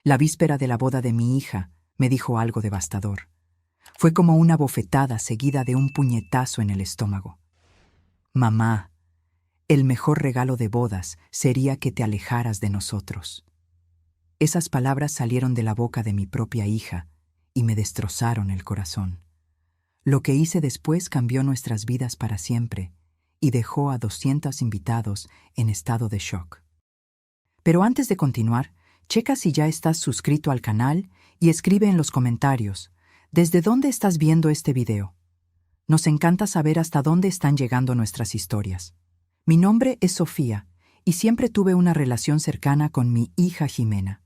La víspera de la boda de mi hija, me dijo algo devastador. Fue como una bofetada seguida de un puñetazo en el estómago. Mamá, el mejor regalo de bodas sería que te alejaras de nosotros. Esas palabras salieron de la boca de mi propia hija y me destrozaron el corazón. Lo que hice después cambió nuestras vidas para siempre y dejó a 200 invitados en estado de shock. Pero antes de continuar, checa si ya estás suscrito al canal y escribe en los comentarios ¿desde dónde estás viendo este video? Nos encanta saber hasta dónde están llegando nuestras historias. Mi nombre es Sofía y siempre tuve una relación cercana con mi hija Jimena.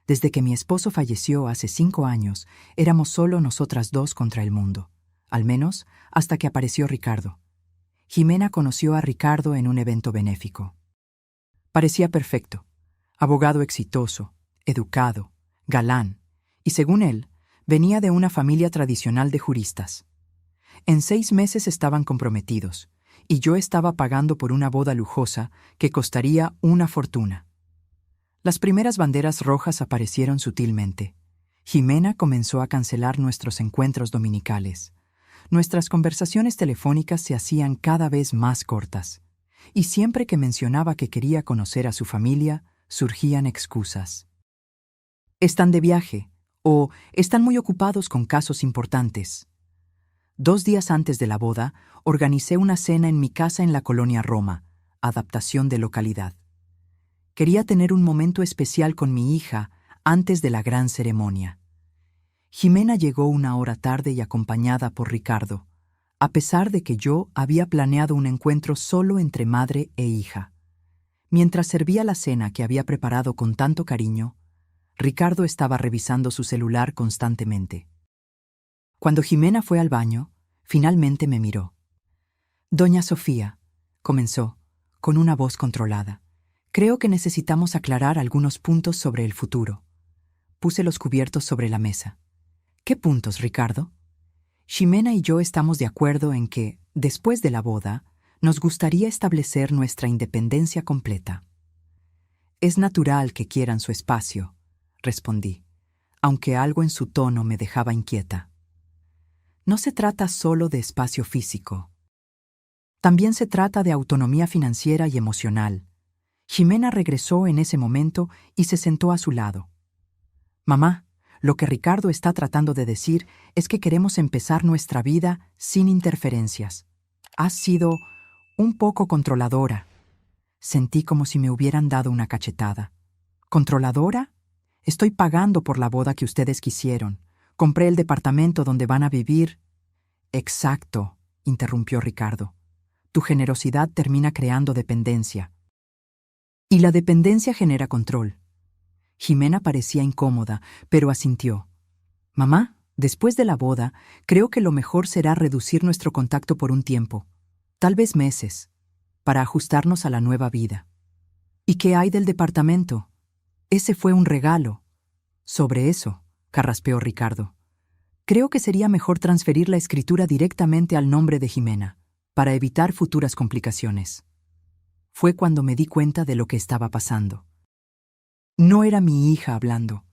Desde que mi esposo falleció hace 5 años, éramos solo nosotras dos contra el mundo, al menos hasta que apareció Ricardo. Jimena conoció a Ricardo en un evento benéfico. Parecía perfecto, abogado exitoso, educado, galán, y según él, venía de una familia tradicional de juristas. En 6 meses estaban comprometidos, y yo estaba pagando por una boda lujosa que costaría una fortuna. Las primeras banderas rojas aparecieron sutilmente. Jimena comenzó a cancelar nuestros encuentros dominicales. Nuestras conversaciones telefónicas se hacían cada vez más cortas, y siempre que mencionaba que quería conocer a su familia, surgían excusas. Están de viaje, o están muy ocupados con casos importantes. 2 días antes de la boda, organicé una cena en mi casa en la colonia Roma, adaptación de localidad. Quería tener un momento especial con mi hija antes de la gran ceremonia. Jimena llegó 1 hora tarde y acompañada por Ricardo, a pesar de que yo había planeado un encuentro solo entre madre e hija. Mientras servía la cena que había preparado con tanto cariño, Ricardo estaba revisando su celular constantemente. Cuando Jimena fue al baño, finalmente me miró. «Doña Sofía», comenzó, con una voz controlada, «creo que necesitamos aclarar algunos puntos sobre el futuro». Puse los cubiertos sobre la mesa. «¿Qué puntos, Ricardo?» «Jimena y yo estamos de acuerdo en que, después de la boda, nos gustaría establecer nuestra independencia completa». «Es natural que quieran su espacio», respondí, aunque algo en su tono me dejaba inquieta. No se trata solo de espacio físico. También se trata de autonomía financiera y emocional. Jimena regresó en ese momento y se sentó a su lado. «Mamá, lo que Ricardo está tratando de decir es que queremos empezar nuestra vida sin interferencias. Has sido un poco controladora». Sentí como si me hubieran dado una cachetada. ¿Controladora? Estoy pagando por la boda que ustedes quisieron. Compré el departamento donde van a vivir. Exacto, interrumpió Ricardo. Tu generosidad termina creando dependencia. Y la dependencia genera control. Jimena parecía incómoda, pero asintió. Mamá, después de la boda, creo que lo mejor será reducir nuestro contacto por un tiempo, tal vez meses, para ajustarnos a la nueva vida. ¿Y qué hay del departamento? Ese fue un regalo. Sobre eso, carraspeó Ricardo. Creo que sería mejor transferir la escritura directamente al nombre de Jimena, para evitar futuras complicaciones. Fue cuando me di cuenta de lo que estaba pasando. No era mi hija hablando,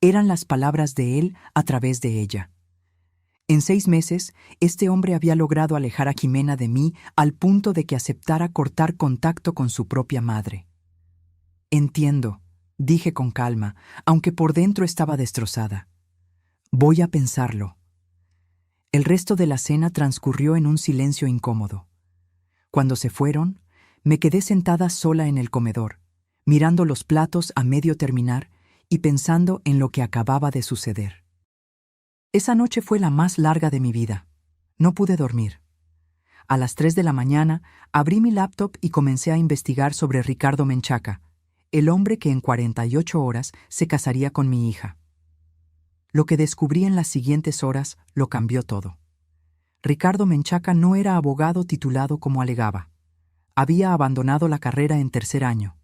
eran las palabras de él a través de ella. En 6 meses, este hombre había logrado alejar a Jimena de mí al punto de que aceptara cortar contacto con su propia madre. Entiendo, dije con calma, aunque por dentro estaba destrozada. Voy a pensarlo. El resto de la cena transcurrió en un silencio incómodo. Cuando se fueron, me quedé sentada sola en el comedor, mirando los platos a medio terminar y pensando en lo que acababa de suceder. Esa noche fue la más larga de mi vida. No pude dormir. A las 3 de la mañana abrí mi laptop y comencé a investigar sobre Ricardo Menchaca, el hombre que en 48 horas se casaría con mi hija. Lo que descubrí en las siguientes horas lo cambió todo. Ricardo Menchaca no era abogado titulado como alegaba. Había abandonado la carrera en 3er año.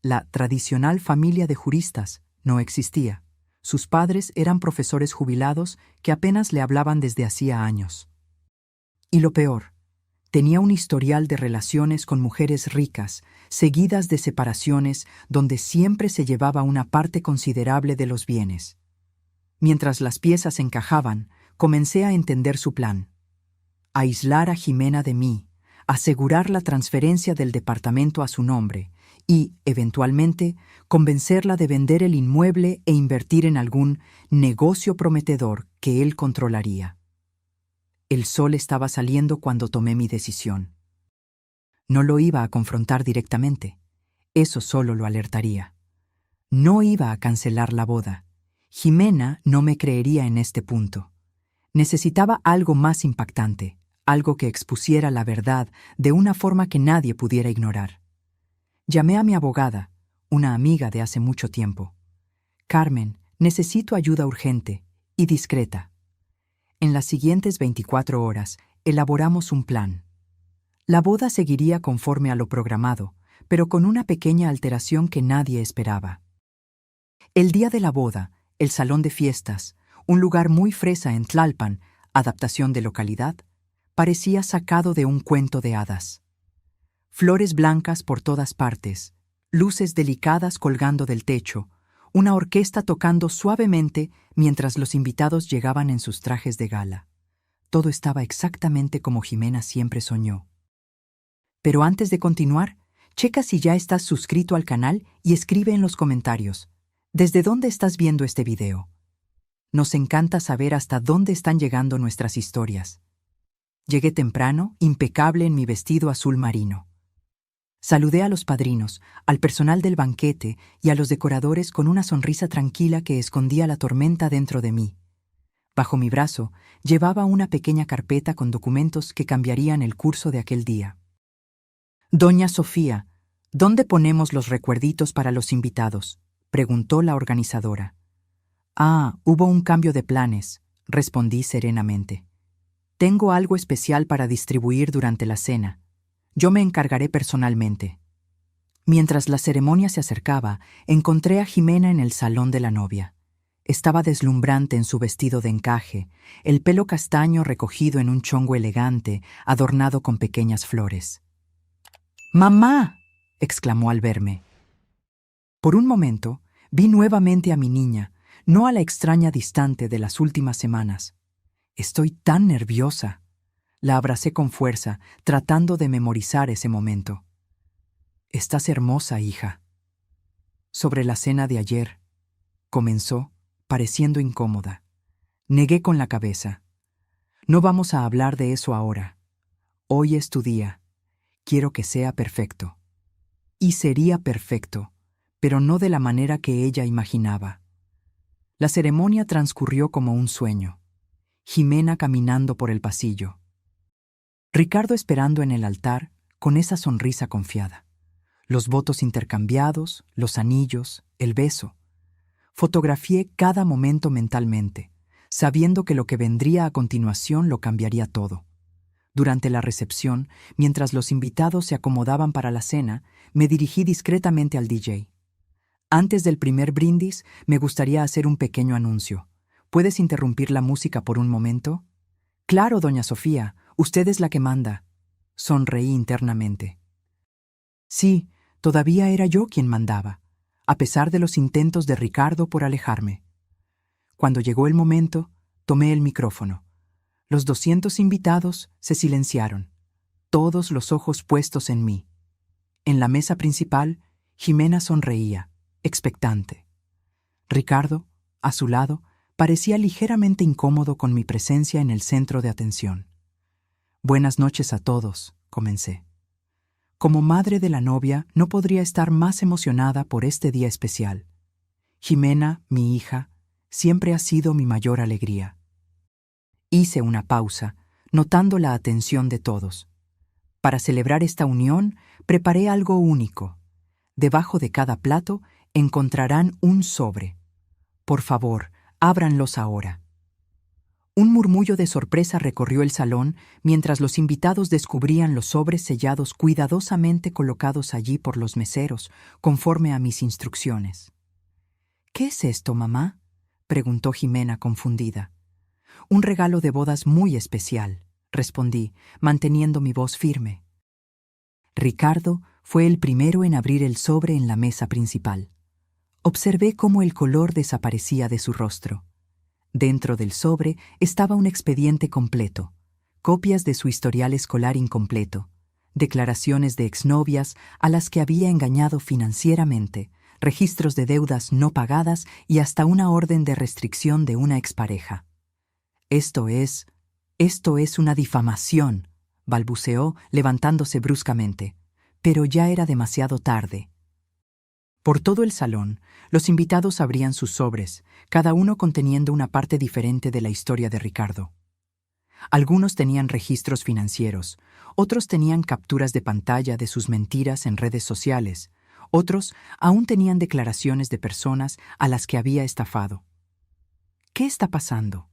La tradicional familia de juristas no existía. Sus padres eran profesores jubilados que apenas le hablaban desde hacía años. Y lo peor, Tenía un historial de relaciones con mujeres ricas, seguidas de separaciones donde siempre se llevaba una parte considerable de los bienes. Mientras las piezas encajaban, comencé a entender su plan. Aislar a Jimena de mí, asegurar la transferencia del departamento a su nombre y, eventualmente, convencerla de vender el inmueble e invertir en algún negocio prometedor que él controlaría. El sol estaba saliendo cuando tomé mi decisión. No lo iba a confrontar directamente. Eso solo lo alertaría. No iba a cancelar la boda. Jimena no me creería en este punto. Necesitaba algo más impactante, algo que expusiera la verdad de una forma que nadie pudiera ignorar. Llamé a mi abogada, una amiga de hace mucho tiempo. Carmen, necesito ayuda urgente y discreta. En las siguientes 24 horas, elaboramos un plan. La boda seguiría conforme a lo programado, pero con una pequeña alteración que nadie esperaba. El día de la boda, el salón de fiestas, un lugar muy fresa en Tlalpan, adaptación de localidad, parecía sacado de un cuento de hadas. Flores blancas por todas partes, luces delicadas colgando del techo, una orquesta tocando suavemente mientras los invitados llegaban en sus trajes de gala. Todo estaba exactamente como Jimena siempre soñó. Pero antes de continuar, checa si ya estás suscrito al canal y escribe en los comentarios, ¿desde dónde estás viendo este video? Nos encanta saber hasta dónde están llegando nuestras historias. Llegué temprano, impecable en mi vestido azul marino. Saludé a los padrinos, al personal del banquete y a los decoradores con una sonrisa tranquila que escondía la tormenta dentro de mí. Bajo mi brazo llevaba una pequeña carpeta con documentos que cambiarían el curso de aquel día. «Doña Sofía, ¿dónde ponemos los recuerditos para los invitados?», preguntó la organizadora. «Ah, hubo un cambio de planes», respondí serenamente. «Tengo algo especial para distribuir durante la cena. Yo me encargaré personalmente». Mientras la ceremonia se acercaba, encontré a Jimena en el salón de la novia. Estaba deslumbrante en su vestido de encaje, el pelo castaño recogido en un chongo elegante, adornado con pequeñas flores. «¡Mamá!», exclamó al verme. Por un momento, vi nuevamente a mi niña, no a la extraña distante de las últimas semanas. «Estoy tan nerviosa». La abracé con fuerza, tratando de memorizar ese momento. «Estás hermosa, hija». «Sobre la cena de ayer», comenzó, pareciendo incómoda. Negué con la cabeza. «No vamos a hablar de eso ahora. Hoy es tu día. Quiero que sea perfecto». Y sería perfecto, pero no de la manera que ella imaginaba. La ceremonia transcurrió como un sueño. Jimena caminando por el pasillo. Ricardo esperando en el altar, con esa sonrisa confiada. Los votos intercambiados, los anillos, el beso. Fotografié cada momento mentalmente, sabiendo que lo que vendría a continuación lo cambiaría todo. Durante la recepción, mientras los invitados se acomodaban para la cena, me dirigí discretamente al DJ. «Antes del primer brindis, me gustaría hacer un pequeño anuncio. ¿Puedes interrumpir la música por un momento?». «Claro, doña Sofía, usted es la que manda». Sonreí internamente. Sí, todavía era yo quien mandaba, a pesar de los intentos de Ricardo por alejarme. Cuando llegó el momento, tomé el micrófono. Los 200 invitados se silenciaron, todos los ojos puestos en mí. En la mesa principal, Jimena sonreía, expectante. Ricardo, a su lado, parecía ligeramente incómodo con mi presencia en el centro de atención. «Buenas noches a todos», comencé. Como madre de la novia, no podría estar más emocionada por este día especial. Jimena, mi hija, siempre ha sido mi mayor alegría. Hice una pausa, notando la atención de todos. Para celebrar esta unión, preparé algo único. Debajo de cada plato encontrarán un sobre. Por favor, ábranlos ahora. Un murmullo de sorpresa recorrió el salón mientras los invitados descubrían los sobres sellados cuidadosamente colocados allí por los meseros, conforme a mis instrucciones. «¿Qué es esto, mamá?», preguntó Jimena confundida. «Un regalo de bodas muy especial», respondí, manteniendo mi voz firme. Ricardo fue el primero en abrir el sobre en la mesa principal. Observé cómo el color desaparecía de su rostro. Dentro del sobre estaba un expediente completo, copias de su historial escolar incompleto, declaraciones de exnovias a las que había engañado financieramente, registros de deudas no pagadas y hasta una orden de restricción de una expareja. Esto es una difamación, balbuceó, levantándose bruscamente, pero ya era demasiado tarde. Por todo el salón, los invitados abrían sus sobres, cada uno conteniendo una parte diferente de la historia de Ricardo. Algunos tenían registros financieros, otros tenían capturas de pantalla de sus mentiras en redes sociales, otros aún tenían declaraciones de personas a las que había estafado. ¿Qué está pasando?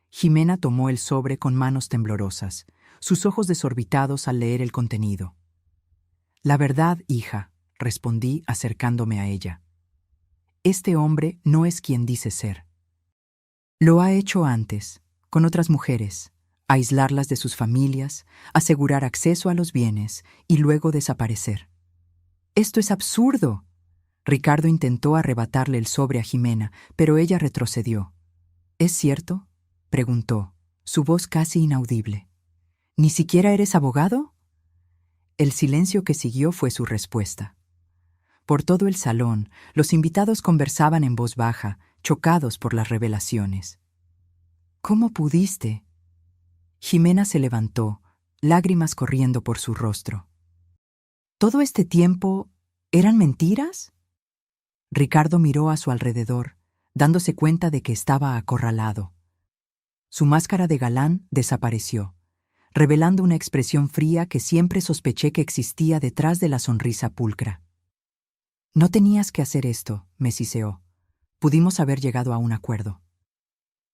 Jimena tomó el sobre con manos temblorosas, sus ojos desorbitados al leer el contenido. La verdad, hija, respondí acercándome a ella. Este hombre no es quien dice ser. Lo ha hecho antes, con otras mujeres, aislarlas de sus familias, asegurar acceso a los bienes y luego desaparecer. ¡Esto es absurdo! Ricardo intentó arrebatarle el sobre a Jimena, pero ella retrocedió. ¿Es cierto?, preguntó, su voz casi inaudible. ¿Ni siquiera eres abogado? El silencio que siguió fue su respuesta. Por todo el salón, los invitados conversaban en voz baja, chocados por las revelaciones. ¿Cómo pudiste? Jimena se levantó, lágrimas corriendo por su rostro. ¿Todo este tiempo eran mentiras? Ricardo miró a su alrededor, dándose cuenta de que estaba acorralado. Su máscara de galán desapareció, revelando una expresión fría que siempre sospeché que existía detrás de la sonrisa pulcra. No tenías que hacer esto, me siseó. Pudimos haber llegado a un acuerdo.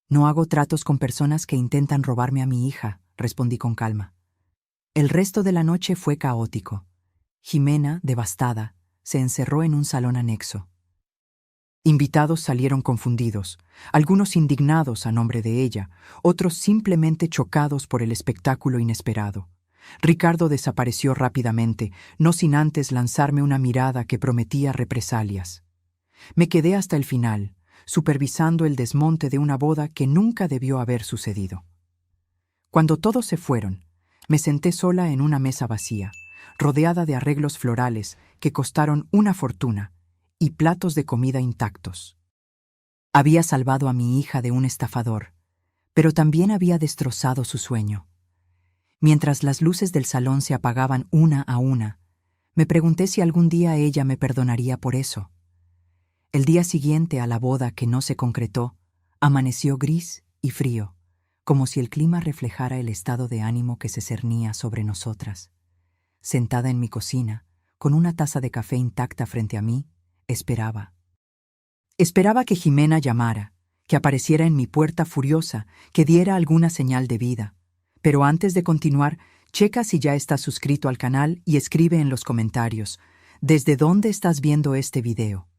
No hago tratos con personas que intentan robarme a mi hija, respondí con calma. El resto de la noche fue caótico. Jimena, devastada, se encerró en un salón anexo. Invitados salieron confundidos, algunos indignados a nombre de ella, otros simplemente chocados por el espectáculo inesperado. Ricardo desapareció rápidamente, no sin antes lanzarme una mirada que prometía represalias. Me quedé hasta el final, supervisando el desmonte de una boda que nunca debió haber sucedido. Cuando todos se fueron, me senté sola en una mesa vacía, rodeada de arreglos florales que costaron una fortuna y platos de comida intactos. Había salvado a mi hija de un estafador, pero también había destrozado su sueño. Mientras las luces del salón se apagaban una a una, me pregunté si algún día ella me perdonaría por eso. El día siguiente a la boda que no se concretó, amaneció gris y frío, como si el clima reflejara el estado de ánimo que se cernía sobre nosotras. Sentada en mi cocina, con una taza de café intacta frente a mí, esperaba. Esperaba que Jimena llamara, que apareciera en mi puerta furiosa, que diera alguna señal de vida. Pero antes de continuar, checa si ya estás suscrito al canal y escribe en los comentarios, ¿desde dónde estás viendo este video?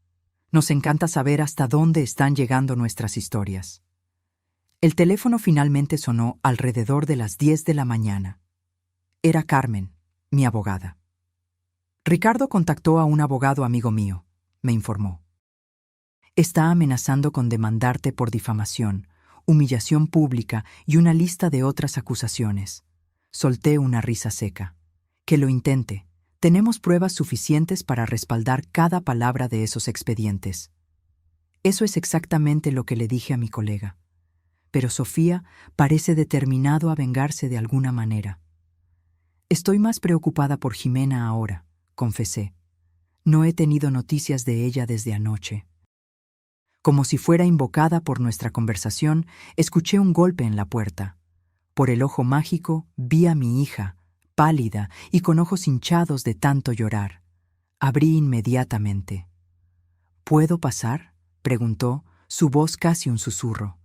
Nos encanta saber hasta dónde están llegando nuestras historias. El teléfono finalmente sonó alrededor de las 10 de la mañana. Era Carmen, mi abogada. Ricardo contactó a un abogado amigo mío, me informó. Está amenazando con demandarte por difamación, humillación pública y una lista de otras acusaciones. Solté una risa seca. Que lo intente. Tenemos pruebas suficientes para respaldar cada palabra de esos expedientes. Eso es exactamente lo que le dije a mi colega. Pero Sofía parece determinado a vengarse de alguna manera. Estoy más preocupada por Jimena ahora, confesé. No he tenido noticias de ella desde anoche. Como si fuera invocada por nuestra conversación, escuché un golpe en la puerta. Por el ojo mágico vi a mi hija, pálida y con ojos hinchados de tanto llorar. Abrí inmediatamente. ¿Puedo pasar?, preguntó, su voz casi un susurro.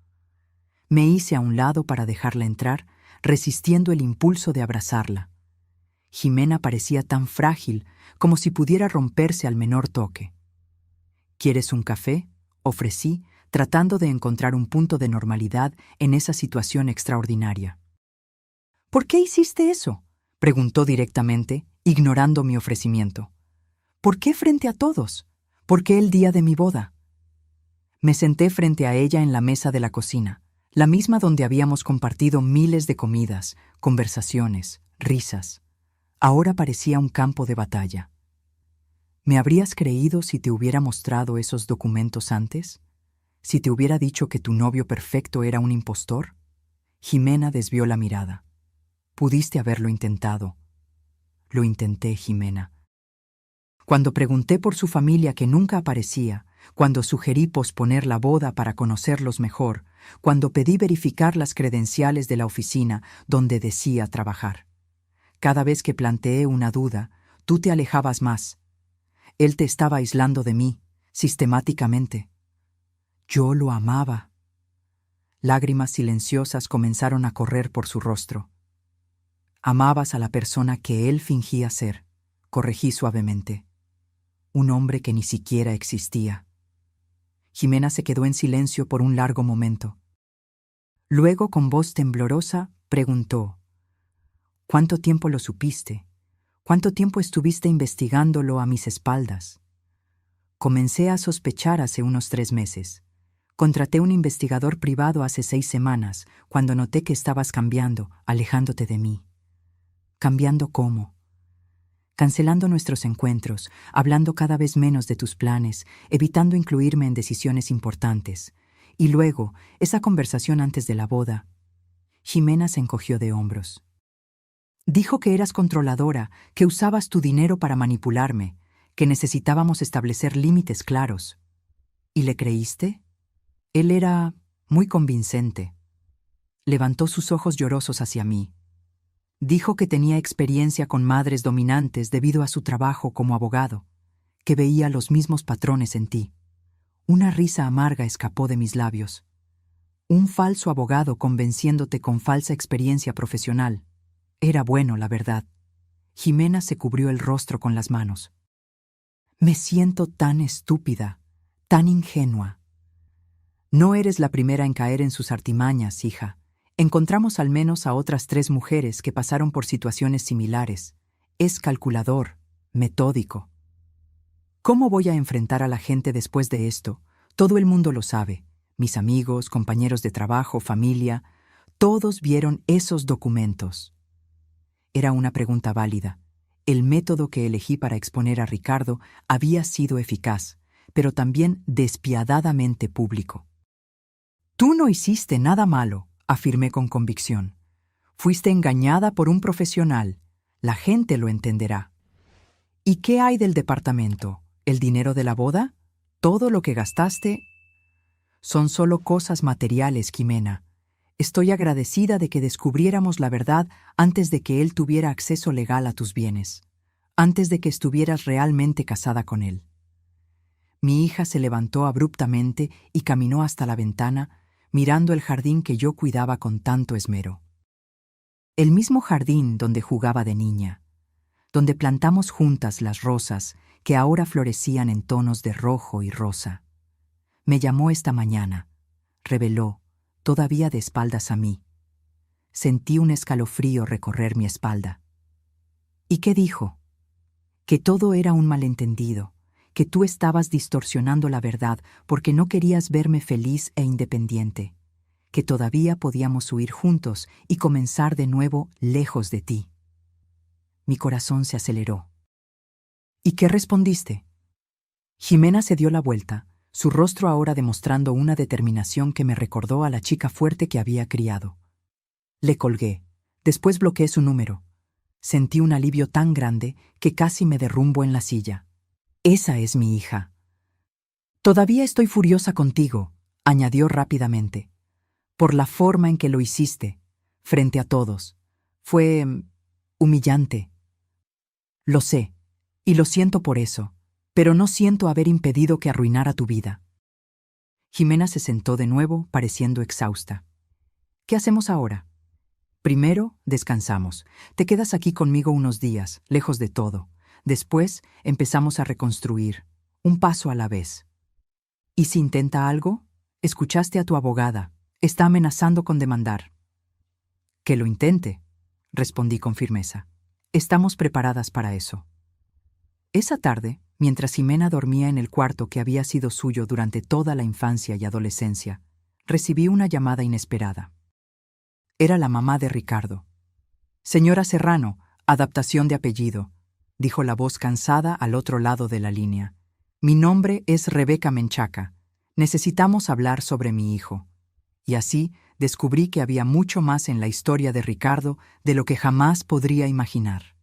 Me hice a un lado para dejarla entrar, resistiendo el impulso de abrazarla. Jimena parecía tan frágil como si pudiera romperse al menor toque. ¿Quieres un café?, ofrecí, tratando de encontrar un punto de normalidad en esa situación extraordinaria. ¿Por qué hiciste eso?, preguntó directamente, ignorando mi ofrecimiento. ¿Por qué frente a todos? ¿Por qué el día de mi boda? Me senté frente a ella en la mesa de la cocina, la misma donde habíamos compartido miles de comidas, conversaciones, risas. Ahora parecía un campo de batalla. ¿Me habrías creído si te hubiera mostrado esos documentos antes? ¿Si te hubiera dicho que tu novio perfecto era un impostor? Jimena desvió la mirada. Pudiste haberlo intentado. Lo intenté, Jimena. Cuando pregunté por su familia que nunca aparecía, cuando sugerí posponer la boda para conocerlos mejor, cuando pedí verificar las credenciales de la oficina donde decía trabajar. Cada vez que planteé una duda, tú te alejabas más. Él te estaba aislando de mí, sistemáticamente. Yo lo amaba. Lágrimas silenciosas comenzaron a correr por su rostro. Amabas a la persona que él fingía ser, corregí suavemente. Un hombre que ni siquiera existía. Jimena se quedó en silencio por un largo momento. Luego, con voz temblorosa, preguntó: ¿Cuánto tiempo lo supiste? ¿Cuánto tiempo estuviste investigándolo a mis espaldas? Comencé a sospechar hace unos 3 meses. Contraté un investigador privado hace 6 semanas, cuando noté que estabas cambiando, alejándote de mí. ¿Cambiando cómo? Cancelando nuestros encuentros, hablando cada vez menos de tus planes, evitando incluirme en decisiones importantes. Y luego, esa conversación antes de la boda. Jimena se encogió de hombros. Dijo que eras controladora, que usabas tu dinero para manipularme, que necesitábamos establecer límites claros. ¿Y le creíste? Él era muy convincente. Levantó sus ojos llorosos hacia mí. Dijo que tenía experiencia con madres dominantes debido a su trabajo como abogado, que veía los mismos patrones en ti. Una risa amarga escapó de mis labios. Un falso abogado convenciéndote con falsa experiencia profesional. Era bueno, la verdad. Jimena se cubrió el rostro con las manos. Me siento tan estúpida, tan ingenua. No eres la primera en caer en sus artimañas, hija. Encontramos al menos a otras 3 mujeres que pasaron por situaciones similares. Es calculador, metódico. ¿Cómo voy a enfrentar a la gente después de esto? Todo el mundo lo sabe. Mis amigos, compañeros de trabajo, familia, todos vieron esos documentos. Era una pregunta válida. El método que elegí para exponer a Ricardo había sido eficaz, pero también despiadadamente público. Tú no hiciste nada malo, afirmé con convicción. Fuiste engañada por un profesional. La gente lo entenderá. ¿Y qué hay del departamento? ¿El dinero de la boda? ¿Todo lo que gastaste? Son solo cosas materiales, Jimena. Estoy agradecida de que descubriéramos la verdad antes de que él tuviera acceso legal a tus bienes, antes de que estuvieras realmente casada con él. Mi hija se levantó abruptamente y caminó hasta la ventana, mirando el jardín que yo cuidaba con tanto esmero. El mismo jardín donde jugaba de niña, donde plantamos juntas las rosas que ahora florecían en tonos de rojo y rosa. Me llamó esta mañana, reveló, todavía de espaldas a mí. Sentí un escalofrío recorrer mi espalda. ¿Y qué dijo? Que todo era un malentendido, que tú estabas distorsionando la verdad porque no querías verme feliz e independiente, que todavía podíamos huir juntos y comenzar de nuevo lejos de ti. Mi corazón se aceleró. ¿Y qué respondiste? Jimena se dio la vuelta, su rostro ahora demostrando una determinación que me recordó a la chica fuerte que había criado. Le colgué, después bloqueé su número. Sentí un alivio tan grande que casi me derrumbo en la silla. Esa es mi hija. Todavía estoy furiosa contigo, añadió rápidamente, por la forma en que lo hiciste, frente a todos. Fue humillante. Lo sé, y lo siento por eso, pero no siento haber impedido que arruinara tu vida. Jimena se sentó de nuevo, pareciendo exhausta. ¿Qué hacemos ahora? Primero, descansamos. Te quedas aquí conmigo unos días, lejos de todo. Después, empezamos a reconstruir, un paso a la vez. ¿Y si intenta algo? Escuchaste a tu abogada. Está amenazando con demandar. Que lo intente. respondí con firmeza. Estamos preparadas para eso. Esa tarde, mientras Jimena dormía en el cuarto que había sido suyo durante toda la infancia y adolescencia, recibí una llamada inesperada. Era la mamá de Ricardo. Señora Serrano, adaptación de apellido, dijo la voz cansada al otro lado de la línea. Mi nombre es Rebeca Menchaca. Necesitamos hablar sobre mi hijo. Y así descubrí que había mucho más en la historia de Ricardo de lo que jamás podría imaginar.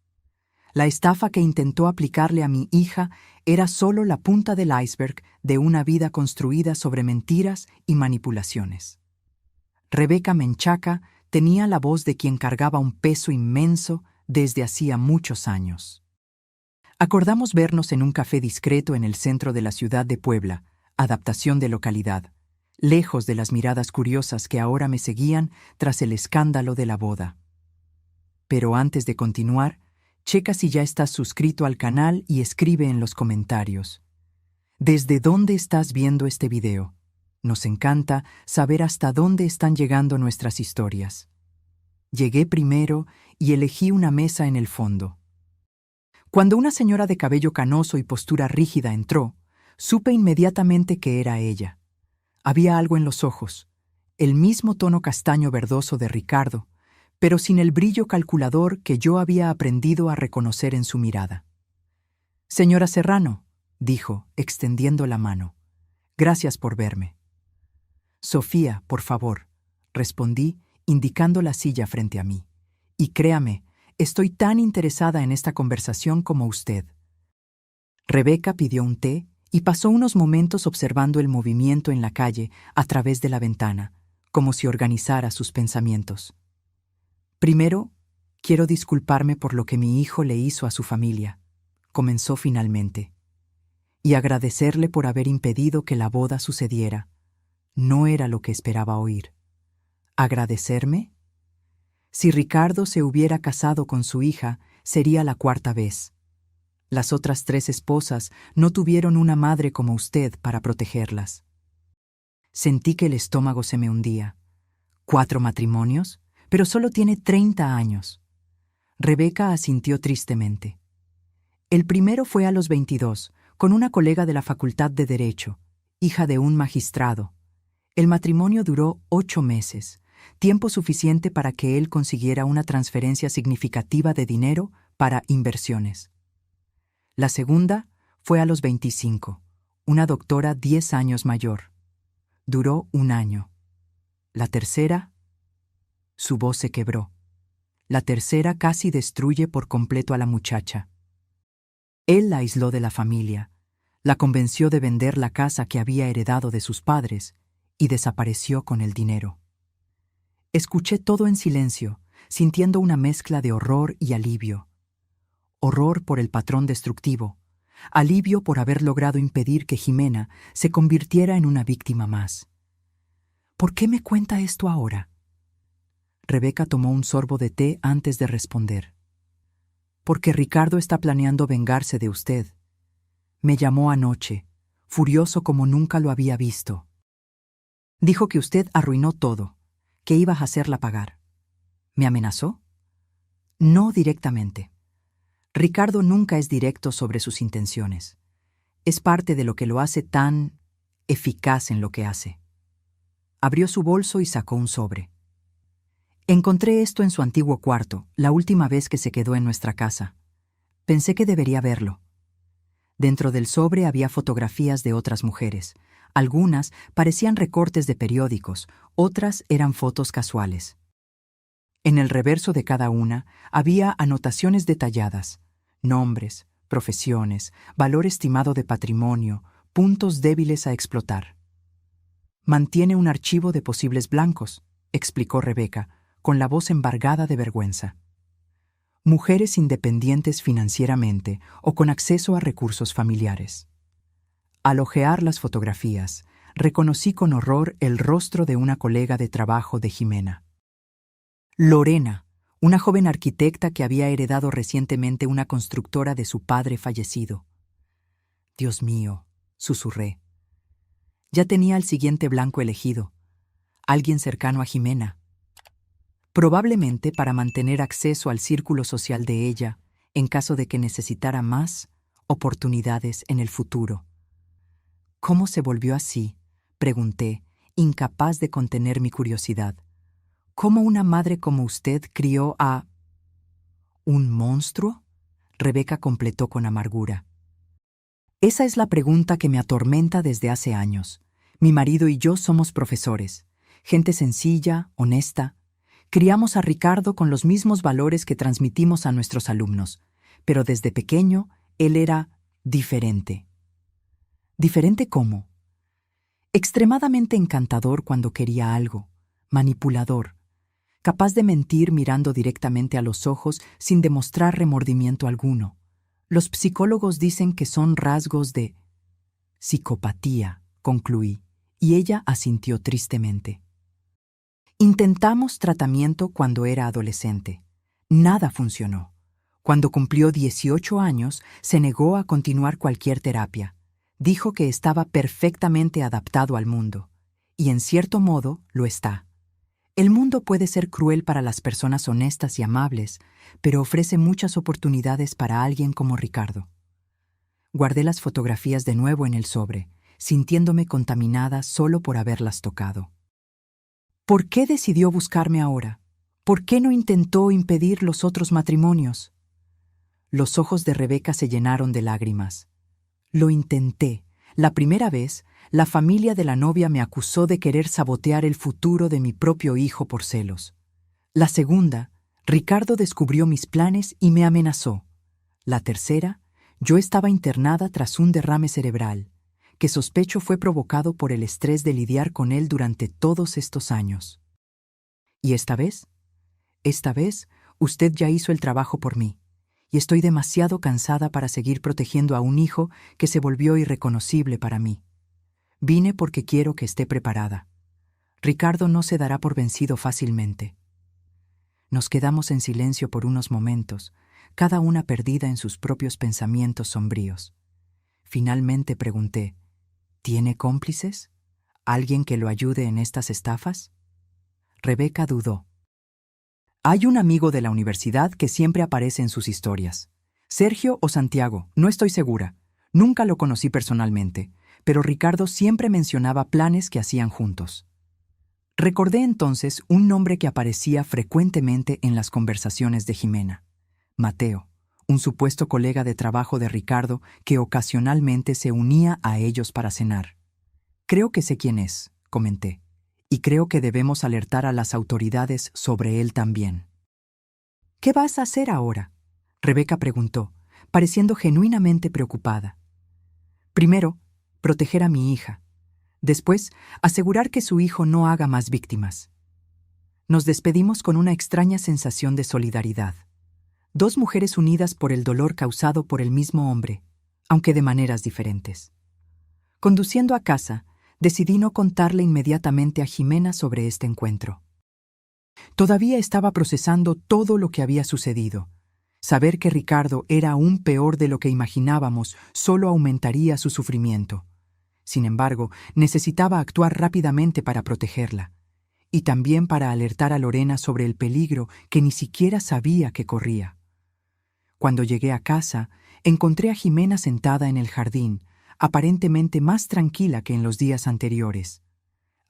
La estafa que intentó aplicarle a mi hija era solo la punta del iceberg de una vida construida sobre mentiras y manipulaciones. Rebeca Menchaca tenía la voz de quien cargaba un peso inmenso desde hacía muchos años. Acordamos vernos en un café discreto en el centro de la ciudad de Puebla, adaptación de localidad, lejos de las miradas curiosas que ahora me seguían tras el escándalo de la boda. Pero antes de continuar, checa si ya estás suscrito al canal y escribe en los comentarios. ¿Desde dónde estás viendo este video? Nos encanta saber hasta dónde están llegando nuestras historias. Llegué primero y elegí una mesa en el fondo. Cuando una señora de cabello canoso y postura rígida entró, supe inmediatamente que era ella. Había algo en los ojos, el mismo tono castaño verdoso de Ricardo, pero sin el brillo calculador que yo había aprendido a reconocer en su mirada. Señora Serrano, dijo, extendiendo la mano. Gracias por verme. Sofía, por favor, respondí, indicando la silla frente a mí. Y créame, estoy tan interesada en esta conversación como usted. Rebeca pidió un té y pasó unos momentos observando el movimiento en la calle a través de la ventana, como si organizara sus pensamientos. Primero, quiero disculparme por lo que mi hijo le hizo a su familia, comenzó finalmente, y agradecerle por haber impedido que la boda sucediera. No era lo que esperaba oír. ¿Agradecerme? Si Ricardo se hubiera casado con su hija, sería la cuarta vez. Las otras 3 esposas no tuvieron una madre como usted para protegerlas. Sentí que el estómago se me hundía. 4 matrimonios, pero solo tiene 30 años. Rebeca asintió tristemente. El primero fue a los 22, con una colega de la Facultad de Derecho, hija de un magistrado. El matrimonio duró 8 meses, tiempo suficiente para que él consiguiera una transferencia significativa de dinero para inversiones. La segunda fue a los 25, una doctora 10 años mayor. Duró 1 año. La tercera, su voz se quebró. La tercera casi destruye por completo a la muchacha. Él la aisló de la familia, la convenció de vender la casa que había heredado de sus padres y desapareció con el dinero. Escuché todo en silencio, sintiendo una mezcla de horror y alivio. Horror por el patrón destructivo, alivio por haber logrado impedir que Jimena se convirtiera en una víctima más. ¿Por qué me cuenta esto ahora? Rebeca tomó un sorbo de té antes de responder. Porque Ricardo está planeando vengarse de usted. Me llamó anoche, furioso como nunca lo había visto. Dijo que usted arruinó todo, que iba a hacerla pagar. ¿Me amenazó? No directamente. Ricardo nunca es directo sobre sus intenciones. Es parte de lo que lo hace tan eficaz en lo que hace. Abrió su bolso y sacó un sobre. Encontré esto en su antiguo cuarto, la última vez que se quedó en nuestra casa. Pensé que debería verlo. Dentro del sobre había fotografías de otras mujeres. Algunas parecían recortes de periódicos, otras eran fotos casuales. En el reverso de cada una había anotaciones detalladas, nombres, profesiones, valor estimado de patrimonio, puntos débiles a explotar. Mantiene un archivo de posibles blancos, explicó Rebeca, con la voz embargada de vergüenza. Mujeres independientes financieramente o con acceso a recursos familiares. Al hojear las fotografías, reconocí con horror el rostro de una colega de trabajo de Jimena. Lorena, una joven arquitecta que había heredado recientemente una constructora de su padre fallecido. Dios mío, susurré. Ya tenía el siguiente blanco elegido, alguien cercano a Jimena. probablemente para mantener acceso al círculo social de ella en caso de que necesitara más oportunidades en el futuro. ¿Cómo se volvió así?, pregunté, incapaz de contener mi curiosidad. ¿Cómo una madre como usted crió a un monstruo?, Rebeca completó con amargura. Esa es la pregunta que me atormenta desde hace años. Mi marido y yo somos profesores, gente sencilla, honesta. Criamos a Ricardo con los mismos valores que transmitimos a nuestros alumnos, pero desde pequeño él era diferente. ¿Diferente cómo? Extremadamente encantador cuando quería algo, manipulador, capaz de mentir mirando directamente a los ojos sin demostrar remordimiento alguno. Los psicólogos dicen que son rasgos de psicopatía, concluí, y ella asintió tristemente. Intentamos tratamiento cuando era adolescente. Nada funcionó. Cuando cumplió 18 años, se negó a continuar cualquier terapia. Dijo que estaba perfectamente adaptado al mundo. Y en cierto modo, lo está. El mundo puede ser cruel para las personas honestas y amables, pero ofrece muchas oportunidades para alguien como Ricardo. Guardé las fotografías de nuevo en el sobre, sintiéndome contaminada solo por haberlas tocado. ¿Por qué decidió buscarme ahora? ¿Por qué no intentó impedir los otros matrimonios? Los ojos de Rebeca se llenaron de lágrimas. Lo intenté. La primera vez, la familia de la novia me acusó de querer sabotear el futuro de mi propio hijo por celos. La segunda, Ricardo descubrió mis planes y me amenazó. La tercera, yo estaba internada tras un derrame cerebral, que sospecho fue provocado por el estrés de lidiar con él durante todos estos años. ¿Y esta vez? Esta vez, usted ya hizo el trabajo por mí, y estoy demasiado cansada para seguir protegiendo a un hijo que se volvió irreconocible para mí. Vine porque quiero que esté preparada. Ricardo no se dará por vencido fácilmente. Nos quedamos en silencio por unos momentos, cada una perdida en sus propios pensamientos sombríos. Finalmente pregunté, ¿tiene cómplices? ¿Alguien que lo ayude en estas estafas? Rebeca dudó. Hay un amigo de la universidad que siempre aparece en sus historias. Sergio o Santiago, no estoy segura. Nunca lo conocí personalmente, pero Ricardo siempre mencionaba planes que hacían juntos. Recordé entonces un nombre que aparecía frecuentemente en las conversaciones de Jimena: Mateo, un supuesto colega de trabajo de Ricardo que ocasionalmente se unía a ellos para cenar. Creo que sé quién es, comenté, y creo que debemos alertar a las autoridades sobre él también. ¿Qué vas a hacer ahora?, Rebeca preguntó, pareciendo genuinamente preocupada. Primero, proteger a mi hija. Después, asegurar que su hijo no haga más víctimas. Nos despedimos con una extraña sensación de solidaridad. Dos mujeres unidas por el dolor causado por el mismo hombre, aunque de maneras diferentes. Conduciendo a casa, decidí no contarle inmediatamente a Jimena sobre este encuentro. Todavía estaba procesando todo lo que había sucedido. Saber que Ricardo era aún peor de lo que imaginábamos solo aumentaría su sufrimiento. Sin embargo, necesitaba actuar rápidamente para protegerla, y también para alertar a Lorena sobre el peligro que ni siquiera sabía que corría. Cuando llegué a casa, encontré a Jimena sentada en el jardín, aparentemente más tranquila que en los días anteriores.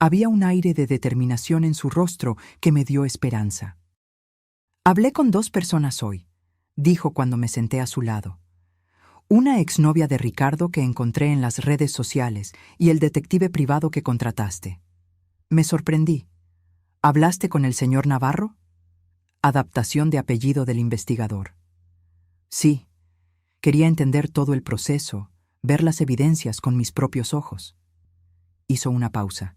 Había un aire de determinación en su rostro que me dio esperanza. «Hablé con dos personas hoy», dijo cuando me senté a su lado. «Una exnovia de Ricardo que encontré en las redes sociales y el detective privado que contrataste. Me sorprendí. ¿Hablaste con el señor Navarro?». Adaptación de apellido del investigador. Sí, quería entender todo el proceso, ver las evidencias con mis propios ojos. Hizo una pausa.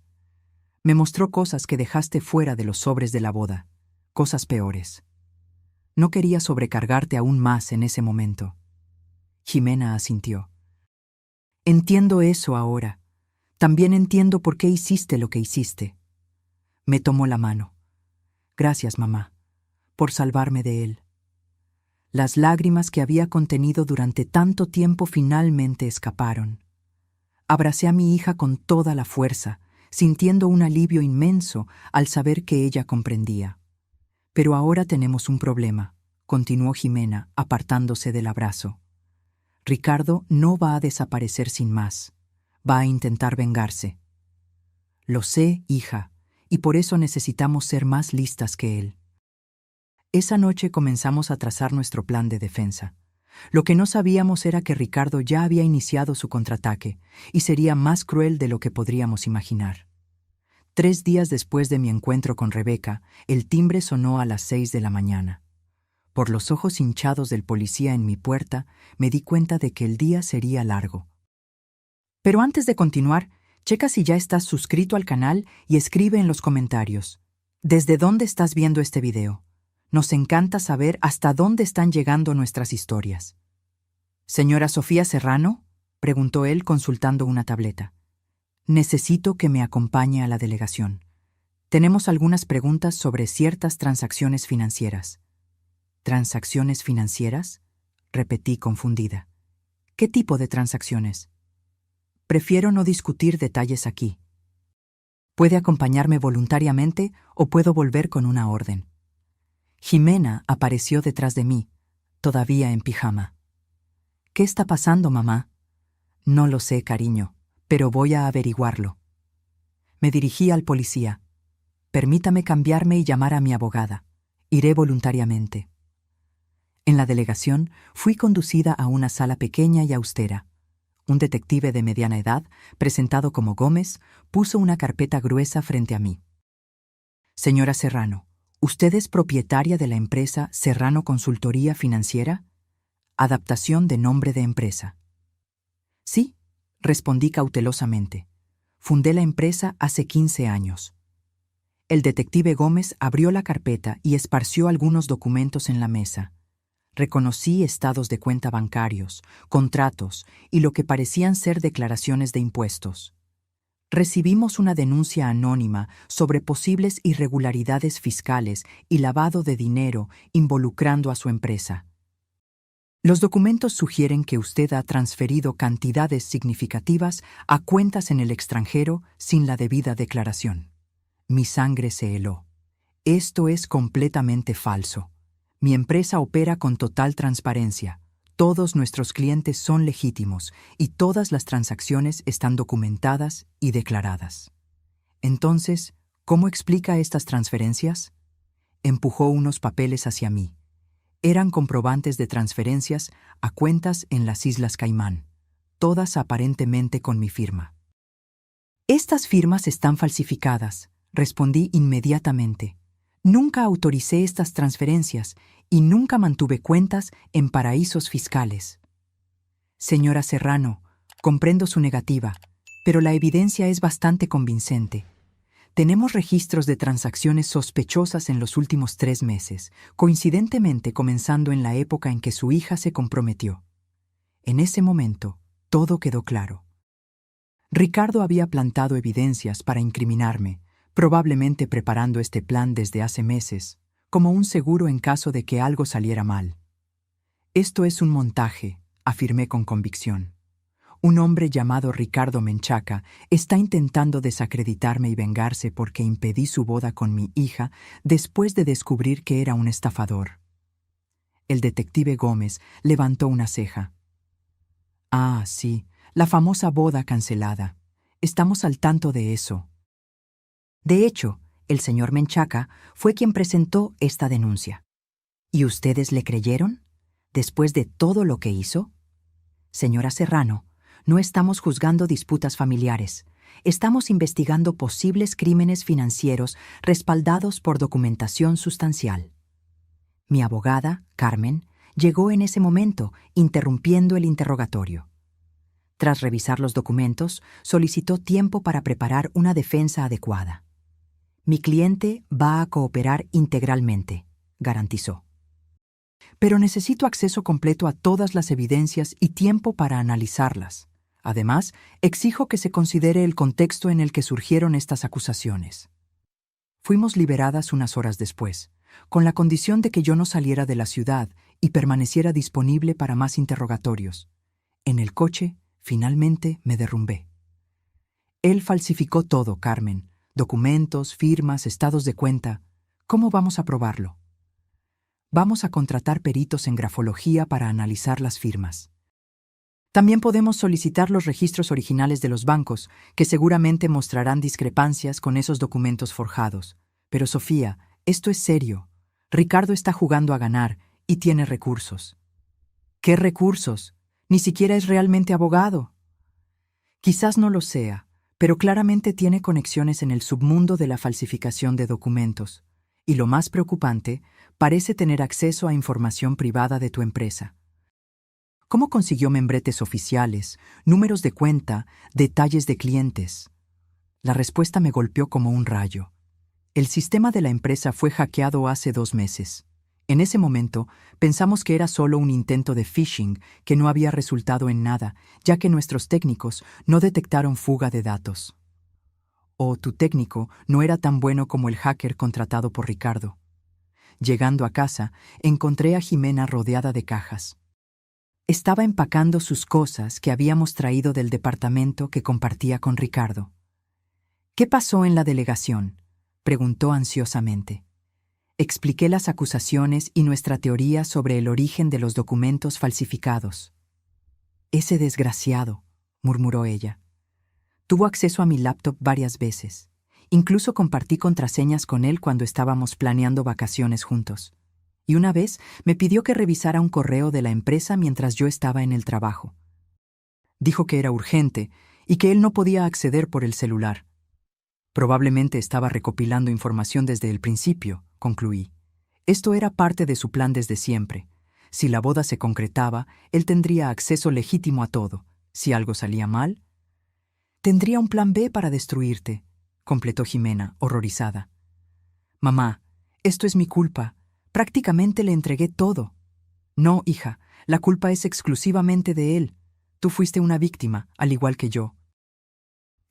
Me mostró cosas que dejaste fuera de los sobres de la boda, cosas peores. No quería sobrecargarte aún más en ese momento. Jimena asintió. Entiendo eso ahora. También entiendo por qué hiciste lo que hiciste. Me tomó la mano. Gracias, mamá, por salvarme de él. Las lágrimas que había contenido durante tanto tiempo finalmente escaparon. Abracé a mi hija con toda la fuerza, sintiendo un alivio inmenso al saber que ella comprendía. Pero ahora tenemos un problema, continuó Jimena, apartándose del abrazo. Ricardo no va a desaparecer sin más. Va a intentar vengarse. Lo sé, hija, y por eso necesitamos ser más listas que él. Esa noche comenzamos a trazar nuestro plan de defensa. Lo que no sabíamos era que Ricardo ya había iniciado su contraataque, y sería más cruel de lo que podríamos imaginar. 3 días después de mi encuentro con Rebeca, el timbre sonó a las 6 de la mañana. Por los ojos hinchados del policía en mi puerta, me di cuenta de que el día sería largo. Pero antes de continuar, checa si ya estás suscrito al canal y escribe en los comentarios. ¿Desde dónde estás viendo este video? Nos encanta saber hasta dónde están llegando nuestras historias. ¿Señora Sofía Serrano?, preguntó él consultando una tableta. Necesito que me acompañe a la delegación. Tenemos algunas preguntas sobre ciertas transacciones financieras. ¿Transacciones financieras?, repetí confundida. ¿Qué tipo de transacciones? Prefiero no discutir detalles aquí. Puede acompañarme voluntariamente o puedo volver con una orden. Jimena apareció detrás de mí, todavía en pijama. ¿Qué está pasando, mamá? No lo sé, cariño, pero voy a averiguarlo. Me dirigí al policía. Permítame cambiarme y llamar a mi abogada. Iré voluntariamente. En la delegación fui conducida a una sala pequeña y austera. Un detective de mediana edad, presentado como Gómez, puso una carpeta gruesa frente a mí. Señora Serrano, ¿usted es propietaria de la empresa Serrano Consultoría Financiera? Adaptación de nombre de empresa. Sí, respondí cautelosamente. Fundé la empresa hace 15 años. El detective Gómez abrió la carpeta y esparció algunos documentos en la mesa. Reconocí estados de cuenta bancarios, contratos y lo que parecían ser declaraciones de impuestos. Recibimos una denuncia anónima sobre posibles irregularidades fiscales y lavado de dinero involucrando a su empresa. Los documentos sugieren que usted ha transferido cantidades significativas a cuentas en el extranjero sin la debida declaración. Mi sangre se heló. Esto es completamente falso. Mi empresa opera con total transparencia. Todos nuestros clientes son legítimos y todas las transacciones están documentadas y declaradas. Entonces, ¿cómo explica estas transferencias? Empujó unos papeles hacia mí. Eran comprobantes de transferencias a cuentas en las Islas Caimán, todas aparentemente con mi firma. Estas firmas están falsificadas, respondí inmediatamente. Nunca autoricé estas transferencias y nunca mantuve cuentas en paraísos fiscales. Señora Serrano, comprendo su negativa, pero la evidencia es bastante convincente. Tenemos registros de transacciones sospechosas en los últimos 3 meses, coincidentemente comenzando en la época en que su hija se comprometió. En ese momento, todo quedó claro. Ricardo había plantado evidencias para incriminarme, probablemente preparando este plan desde hace meses, como un seguro en caso de que algo saliera mal. Esto es un montaje, afirmé con convicción. Un hombre llamado Ricardo Menchaca está intentando desacreditarme y vengarse porque impedí su boda con mi hija después de descubrir que era un estafador. El detective Gómez levantó una ceja. Ah, sí, la famosa boda cancelada. Estamos al tanto de eso. De hecho, el señor Menchaca fue quien presentó esta denuncia. ¿Y ustedes le creyeron? ¿Después de todo lo que hizo? Señora Serrano, no estamos juzgando disputas familiares. Estamos investigando posibles crímenes financieros respaldados por documentación sustancial. Mi abogada, Carmen, llegó en ese momento, interrumpiendo el interrogatorio. Tras revisar los documentos, solicitó tiempo para preparar una defensa adecuada. Mi cliente va a cooperar integralmente, garantizó. Pero necesito acceso completo a todas las evidencias y tiempo para analizarlas. Además, exijo que se considere el contexto en el que surgieron estas acusaciones. Fuimos liberadas unas horas después, con la condición de que yo no saliera de la ciudad y permaneciera disponible para más interrogatorios. En el coche, finalmente, me derrumbé. Él falsificó todo, Carmen. Documentos, firmas, estados de cuenta. ¿Cómo vamos a probarlo? Vamos a contratar peritos en grafología para analizar las firmas. También podemos solicitar los registros originales de los bancos, que seguramente mostrarán discrepancias con esos documentos forjados. Pero Sofía, esto es serio. Ricardo está jugando a ganar y tiene recursos. ¿Qué recursos? Ni siquiera es realmente abogado. Quizás no lo sea, pero claramente tiene conexiones en el submundo de la falsificación de documentos. Y lo más preocupante, parece tener acceso a información privada de tu empresa. ¿Cómo consiguió membretes oficiales, números de cuenta, detalles de clientes? La respuesta me golpeó como un rayo. El sistema de la empresa fue hackeado hace 2 meses. En ese momento, pensamos que era solo un intento de phishing que no había resultado en nada, ya que nuestros técnicos no detectaron fuga de datos. O tu técnico no era tan bueno como el hacker contratado por Ricardo. Llegando a casa, encontré a Jimena rodeada de cajas. Estaba empacando sus cosas que habíamos traído del departamento que compartía con Ricardo. ¿Qué pasó en la delegación?, preguntó ansiosamente. Expliqué las acusaciones y nuestra teoría sobre el origen de los documentos falsificados. Ese desgraciado, murmuró ella. Tuvo acceso a mi laptop varias veces. Incluso compartí contraseñas con él cuando estábamos planeando vacaciones juntos. Y una vez me pidió que revisara un correo de la empresa mientras yo estaba en el trabajo. Dijo que era urgente y que él no podía acceder por el celular. Probablemente estaba recopilando información desde el principio, concluí. Esto era parte de su plan desde siempre. Si la boda se concretaba, él tendría acceso legítimo a todo. Si algo salía mal, tendría un plan B para destruirte, completó Jimena, horrorizada. Mamá, esto es mi culpa. Prácticamente le entregué todo. No, hija, la culpa es exclusivamente de él. Tú fuiste una víctima, al igual que yo.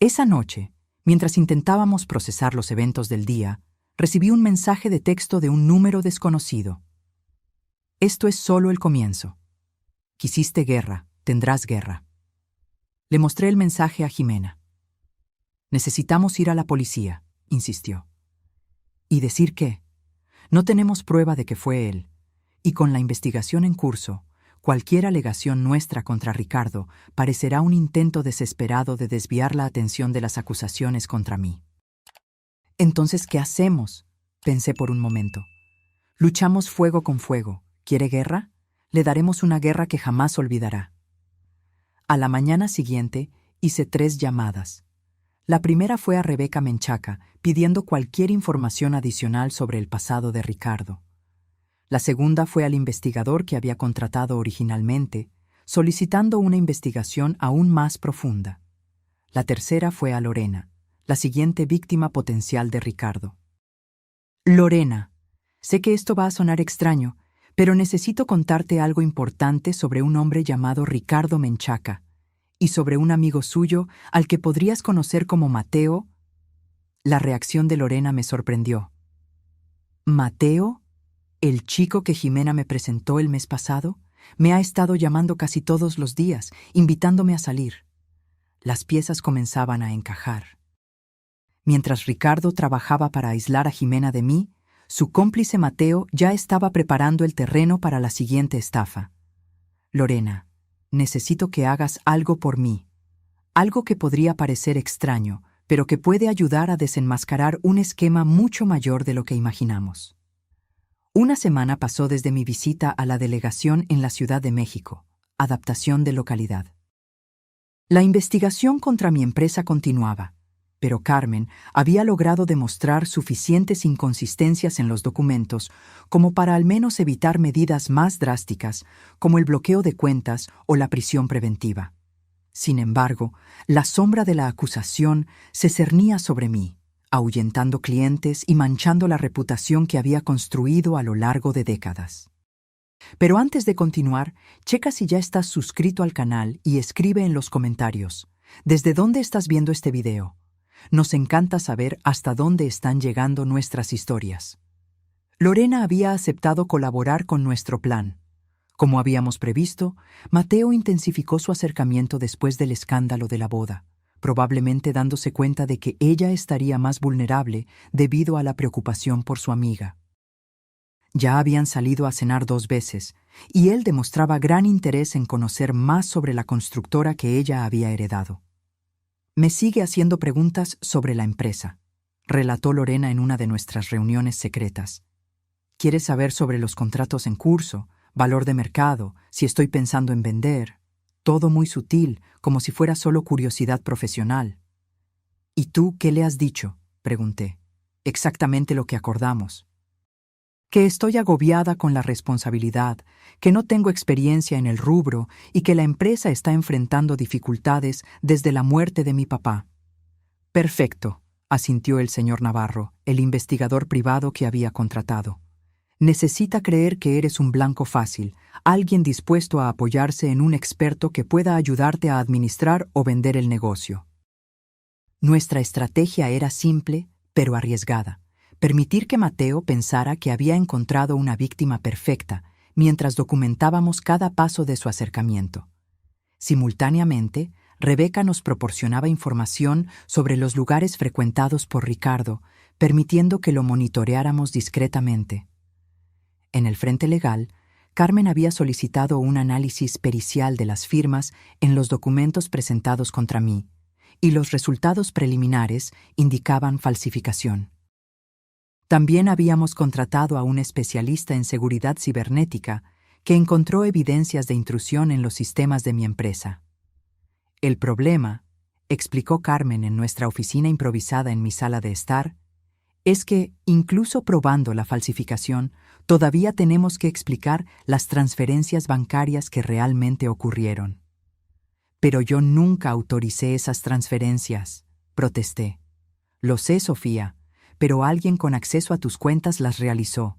Esa noche, mientras intentábamos procesar los eventos del día, recibí un mensaje de texto de un número desconocido. Esto es solo el comienzo. Quisiste guerra, tendrás guerra. Le mostré el mensaje a Jimena. Necesitamos ir a la policía, insistió. ¿Y decir qué? No tenemos prueba de que fue él, y con la investigación en curso, cualquier alegación nuestra contra Ricardo parecerá un intento desesperado de desviar la atención de las acusaciones contra mí. Entonces, ¿qué hacemos?, pensé por un momento. Luchamos fuego con fuego. ¿Quiere guerra? Le daremos una guerra que jamás olvidará. A la mañana siguiente hice 3 llamadas. La primera fue a Rebeca Menchaca, pidiendo cualquier información adicional sobre el pasado de Ricardo. La segunda fue al investigador que había contratado originalmente, solicitando una investigación aún más profunda. La tercera fue a Lorena, la siguiente víctima potencial de Ricardo. Lorena, sé que esto va a sonar extraño, pero necesito contarte algo importante sobre un hombre llamado Ricardo Menchaca, y sobre un amigo suyo al que podrías conocer como Mateo. La reacción de Lorena me sorprendió. ¿Mateo? ¿El chico que Jimena me presentó el mes pasado? Me ha estado llamando casi todos los días, invitándome a salir. Las piezas comenzaban a encajar. Mientras Ricardo trabajaba para aislar a Jimena de mí, su cómplice Mateo ya estaba preparando el terreno para la siguiente estafa. Lorena, necesito que hagas algo por mí. Algo que podría parecer extraño, pero que puede ayudar a desenmascarar un esquema mucho mayor de lo que imaginamos. Una semana pasó desde mi visita a la delegación en la Ciudad de México, adaptación de localidad. La investigación contra mi empresa continuaba, pero Carmen había logrado demostrar suficientes inconsistencias en los documentos como para al menos evitar medidas más drásticas, como el bloqueo de cuentas o la prisión preventiva. Sin embargo, la sombra de la acusación se cernía sobre mí, ahuyentando clientes y manchando la reputación que había construido a lo largo de décadas. Pero antes de continuar, checa si ya estás suscrito al canal y escribe en los comentarios, ¿desde dónde estás viendo este video? Nos encanta saber hasta dónde están llegando nuestras historias. Lorena había aceptado colaborar con nuestro plan. Como habíamos previsto, Mateo intensificó su acercamiento después del escándalo de la boda, probablemente dándose cuenta de que ella estaría más vulnerable debido a la preocupación por su amiga. Ya habían salido a cenar 2 veces, y él demostraba gran interés en conocer más sobre la constructora que ella había heredado. Me sigue haciendo preguntas sobre la empresa, relató Lorena en una de nuestras reuniones secretas. Quiere saber sobre los contratos en curso, valor de mercado, si estoy pensando en vender. Todo muy sutil, como si fuera solo curiosidad profesional. ¿Y tú qué le has dicho?, pregunté. Exactamente lo que acordamos. Que estoy agobiada con la responsabilidad, que no tengo experiencia en el rubro y que la empresa está enfrentando dificultades desde la muerte de mi papá. Perfecto, asintió el señor Navarro, el investigador privado que había contratado. Necesita creer que eres un blanco fácil, alguien dispuesto a apoyarse en un experto que pueda ayudarte a administrar o vender el negocio. Nuestra estrategia era simple, pero arriesgada. Permitir que Mateo pensara que había encontrado una víctima perfecta mientras documentábamos cada paso de su acercamiento. Simultáneamente, Rebeca nos proporcionaba información sobre los lugares frecuentados por Ricardo, permitiendo que lo monitoreáramos discretamente. En el frente legal, Carmen había solicitado un análisis pericial de las firmas en los documentos presentados contra mí, y los resultados preliminares indicaban falsificación. También habíamos contratado a un especialista en seguridad cibernética que encontró evidencias de intrusión en los sistemas de mi empresa. El problema, explicó Carmen en nuestra oficina improvisada en mi sala de estar, es que, incluso probando la falsificación, todavía tenemos que explicar las transferencias bancarias que realmente ocurrieron. Pero yo nunca autoricé esas transferencias, protesté. Lo sé, Sofía, pero alguien con acceso a tus cuentas las realizó.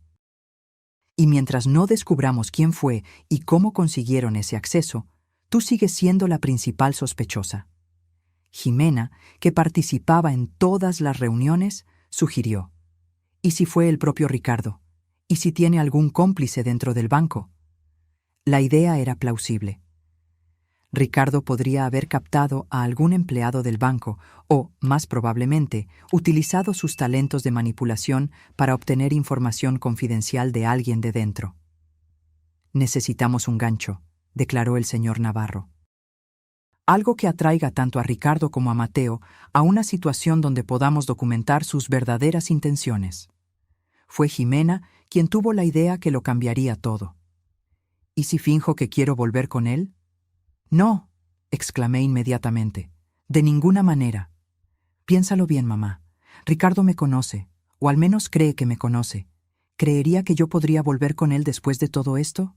Y mientras no descubramos quién fue y cómo consiguieron ese acceso, tú sigues siendo la principal sospechosa. Jimena, que participaba en todas las reuniones, sugirió. ¿Y si fue el propio Ricardo? ¿Y si tiene algún cómplice dentro del banco? La idea era plausible. Ricardo podría haber captado a algún empleado del banco o, más probablemente, utilizado sus talentos de manipulación para obtener información confidencial de alguien de dentro. Necesitamos un gancho, declaró el señor Navarro. Algo que atraiga tanto a Ricardo como a Mateo a una situación donde podamos documentar sus verdaderas intenciones. Fue Jimena quien tuvo la idea que lo cambiaría todo. ¿Y si finjo que quiero volver con él? No, exclamé inmediatamente. De ninguna manera. Piénsalo bien, mamá. Ricardo me conoce, o al menos cree que me conoce. ¿Creería que yo podría volver con él después de todo esto?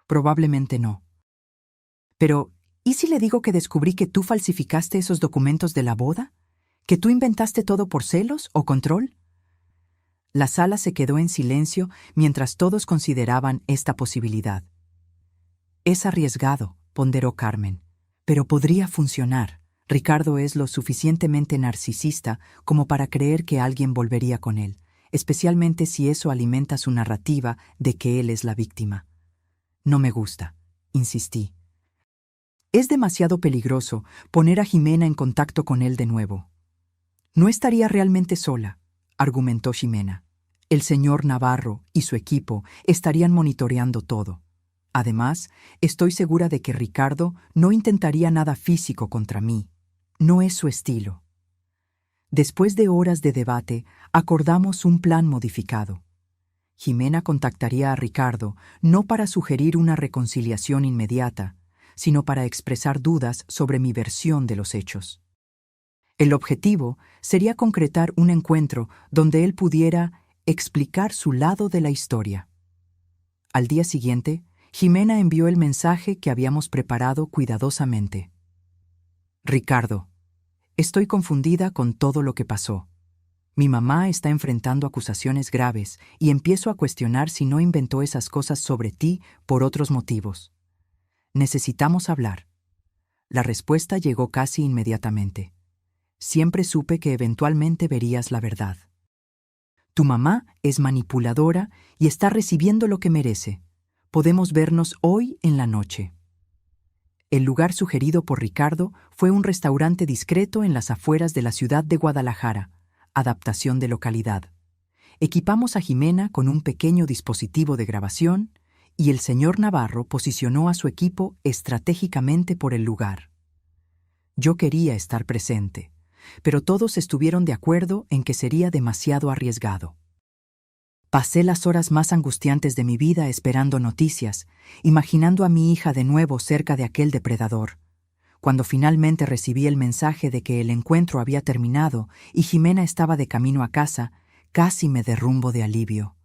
Probablemente no. Pero, ¿y si le digo que descubrí que tú falsificaste esos documentos de la boda? ¿Que tú inventaste todo por celos o control? La sala se quedó en silencio mientras todos consideraban esta posibilidad. Es arriesgado, ponderó Carmen, pero podría funcionar. Ricardo es lo suficientemente narcisista como para creer que alguien volvería con él, especialmente si eso alimenta su narrativa de que él es la víctima. No me gusta, insistí. Es demasiado peligroso poner a Jimena en contacto con él de nuevo. No estaría realmente sola, argumentó Jimena. El señor Navarro y su equipo estarían monitoreando todo. Además, estoy segura de que Ricardo no intentaría nada físico contra mí. No es su estilo. Después de horas de debate, acordamos un plan modificado. Jimena contactaría a Ricardo no para sugerir una reconciliación inmediata, sino para expresar dudas sobre mi versión de los hechos. El objetivo sería concretar un encuentro donde él pudiera explicar su lado de la historia. Al día siguiente, Jimena envió el mensaje que habíamos preparado cuidadosamente. Ricardo, estoy confundida con todo lo que pasó. Mi mamá está enfrentando acusaciones graves y empiezo a cuestionar si no inventó esas cosas sobre ti por otros motivos. Necesitamos hablar. La respuesta llegó casi inmediatamente. Siempre supe que eventualmente verías la verdad. Tu mamá es manipuladora y está recibiendo lo que merece. Podemos vernos hoy en la noche. El lugar sugerido por Ricardo fue un restaurante discreto en las afueras de la ciudad de Guadalajara, adaptación de localidad. Equipamos a Jimena con un pequeño dispositivo de grabación y el señor Navarro posicionó a su equipo estratégicamente por el lugar. Yo quería estar presente, pero todos estuvieron de acuerdo en que sería demasiado arriesgado. Pasé las horas más angustiantes de mi vida esperando noticias, imaginando a mi hija de nuevo cerca de aquel depredador. Cuando finalmente recibí el mensaje de que el encuentro había terminado y Jimena estaba de camino a casa, casi me derrumbo de alivio.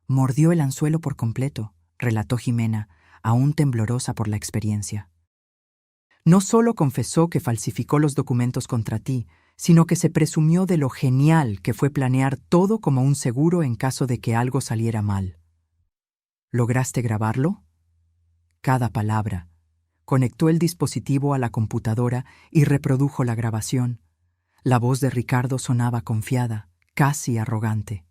Mordió el anzuelo por completo, relató Jimena, aún temblorosa por la experiencia. No solo confesó que falsificó los documentos contra ti, sino que se presumió de lo genial que fue planear todo como un seguro en caso de que algo saliera mal. ¿Lograste grabarlo? Cada palabra. Conectó el dispositivo a la computadora y reprodujo la grabación. La voz de Ricardo sonaba confiada, casi arrogante.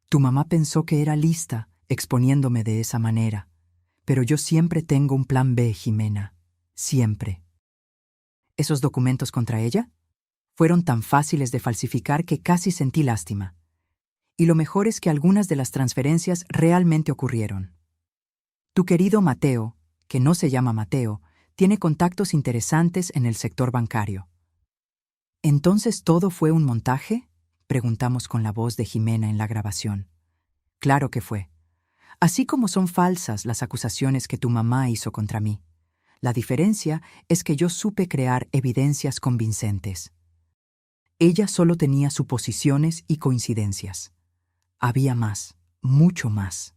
Tu mamá pensó que era lista, exponiéndome de esa manera. Pero yo siempre tengo un plan B, Jimena. Siempre. ¿Esos documentos contra ella? Fueron tan fáciles de falsificar que casi sentí lástima. Y lo mejor es que algunas de las transferencias realmente ocurrieron. Tu querido Mateo, que no se llama Mateo, tiene contactos interesantes en el sector bancario. ¿Entonces todo fue un montaje?, preguntamos con la voz de Jimena en la grabación. Claro que fue. Así como son falsas las acusaciones que tu mamá hizo contra mí. La diferencia es que yo supe crear evidencias convincentes. Ella solo tenía suposiciones y coincidencias. Había más, mucho más.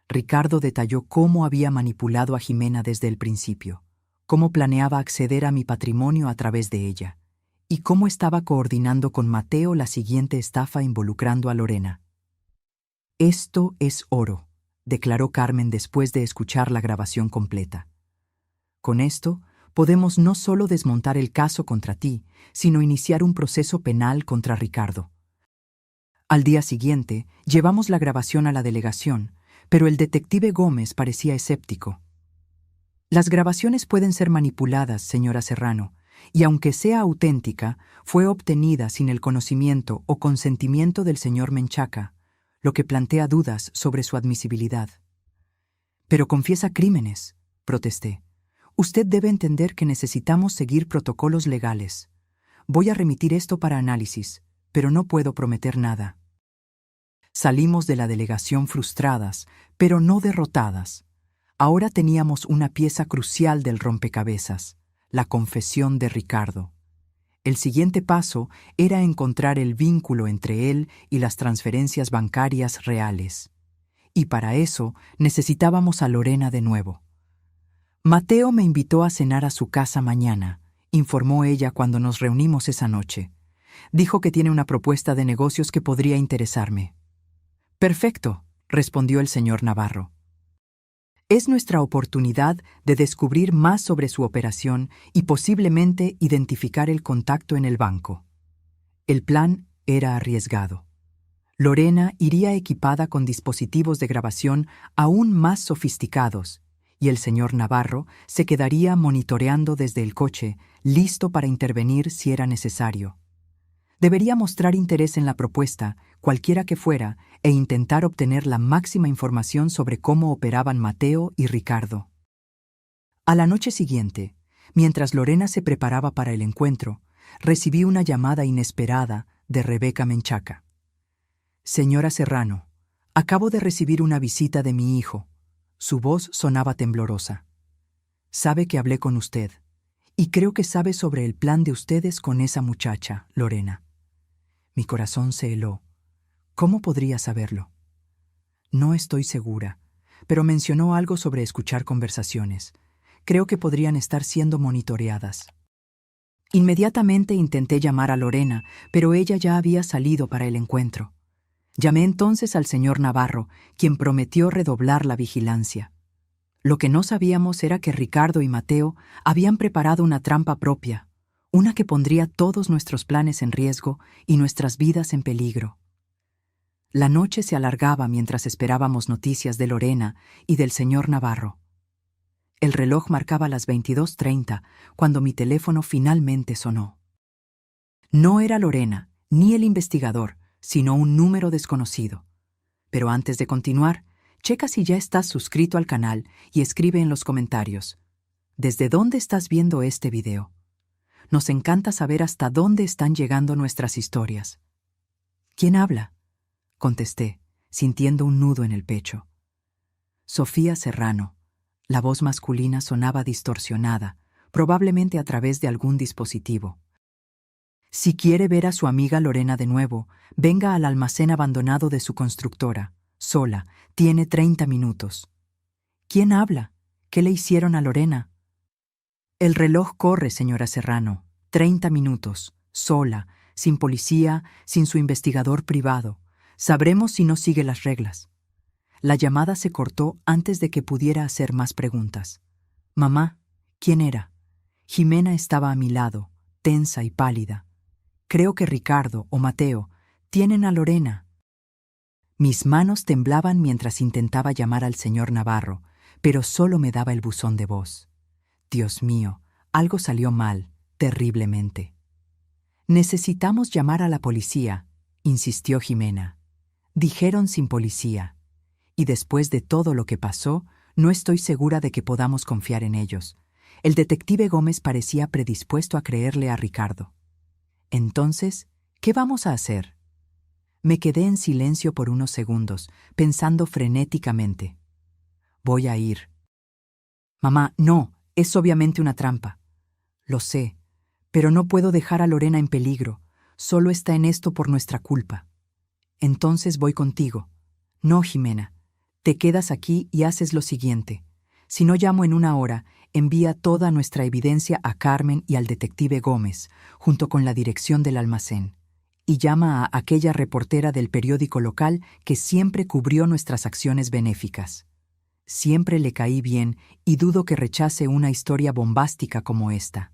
Ricardo detalló cómo había manipulado a Jimena desde el principio, cómo planeaba acceder a mi patrimonio a través de ella, y cómo estaba coordinando con Mateo la siguiente estafa involucrando a Lorena. Esto es oro, declaró Carmen después de escuchar la grabación completa. Con esto, podemos no solo desmontar el caso contra ti, sino iniciar un proceso penal contra Ricardo. Al día siguiente, llevamos la grabación a la delegación, pero el detective Gómez parecía escéptico. Las grabaciones pueden ser manipuladas, señora Serrano, y aunque sea auténtica, fue obtenida sin el conocimiento o consentimiento del señor Menchaca, lo que plantea dudas sobre su admisibilidad. Pero confiesa crímenes, protesté. Usted debe entender que necesitamos seguir protocolos legales. Voy a remitir esto para análisis, pero no puedo prometer nada. Salimos de la delegación frustradas, pero no derrotadas. Ahora teníamos una pieza crucial del rompecabezas, la confesión de Ricardo. El siguiente paso era encontrar el vínculo entre él y las transferencias bancarias reales. Y para eso necesitábamos a Lorena de nuevo. Mateo me invitó a cenar a su casa mañana, informó ella cuando nos reunimos esa noche. Dijo que tiene una propuesta de negocios que podría interesarme. Perfecto, respondió el señor Navarro. Es nuestra oportunidad de descubrir más sobre su operación y posiblemente identificar el contacto en el banco. El plan era arriesgado. Lorena iría equipada con dispositivos de grabación aún más sofisticados, y el señor Navarro se quedaría monitoreando desde el coche, listo para intervenir si era necesario. Debería mostrar interés en la propuesta, cualquiera que fuera, e intentar obtener la máxima información sobre cómo operaban Mateo y Ricardo. A la noche siguiente, mientras Lorena se preparaba para el encuentro, recibí una llamada inesperada de Rebeca Menchaca. Señora Serrano, acabo de recibir una visita de mi hijo. Su voz sonaba temblorosa. Sabe que hablé con usted, y creo que sabe sobre el plan de ustedes con esa muchacha, Lorena. Mi corazón se heló. ¿Cómo podría saberlo? No estoy segura, pero mencionó algo sobre escuchar conversaciones. Creo que podrían estar siendo monitoreadas. Inmediatamente intenté llamar a Lorena, pero ella ya había salido para el encuentro. Llamé entonces al señor Navarro, quien prometió redoblar la vigilancia. Lo que no sabíamos era que Ricardo y Mateo habían preparado una trampa propia, una que pondría todos nuestros planes en riesgo y nuestras vidas en peligro. La noche se alargaba mientras esperábamos noticias de Lorena y del señor Navarro. El reloj marcaba las 22:30 cuando mi teléfono finalmente sonó. No era Lorena, ni el investigador, sino un número desconocido. Pero antes de continuar, checa si ya estás suscrito al canal y escribe en los comentarios: ¿desde dónde estás viendo este video? Nos encanta saber hasta dónde están llegando nuestras historias. ¿Quién habla?, contesté, sintiendo un nudo en el pecho. Sofía Serrano. La voz masculina sonaba distorsionada, probablemente a través de algún dispositivo. Si quiere ver a su amiga Lorena de nuevo, venga al almacén abandonado de su constructora, sola, tiene 30 minutos. ¿Quién habla? ¿Qué le hicieron a Lorena? El reloj corre, señora Serrano. 30 minutos, sola, sin policía, sin su investigador privado. Sabremos si no sigue las reglas. La llamada se cortó antes de que pudiera hacer más preguntas. Mamá, ¿quién era? Jimena estaba a mi lado, tensa y pálida. Creo que Ricardo o Mateo tienen a Lorena. Mis manos temblaban mientras intentaba llamar al señor Navarro, pero solo me daba el buzón de voz. Dios mío, algo salió mal, terriblemente. Necesitamos llamar a la policía, insistió Jimena. Dijeron sin policía. Y después de todo lo que pasó, no estoy segura de que podamos confiar en ellos. El detective Gómez parecía predispuesto a creerle a Ricardo. Entonces, ¿qué vamos a hacer? Me quedé en silencio por unos segundos, pensando frenéticamente. Voy a ir. Mamá, no, es obviamente una trampa. Lo sé, pero no puedo dejar a Lorena en peligro. Solo está en esto por nuestra culpa. Entonces voy contigo. No, Jimena. Te quedas aquí y haces lo siguiente. Si no llamo en una hora, envía toda nuestra evidencia a Carmen y al detective Gómez, junto con la dirección del almacén. Y llama a aquella reportera del periódico local que siempre cubrió nuestras acciones benéficas. Siempre le caí bien y dudo que rechace una historia bombástica como esta.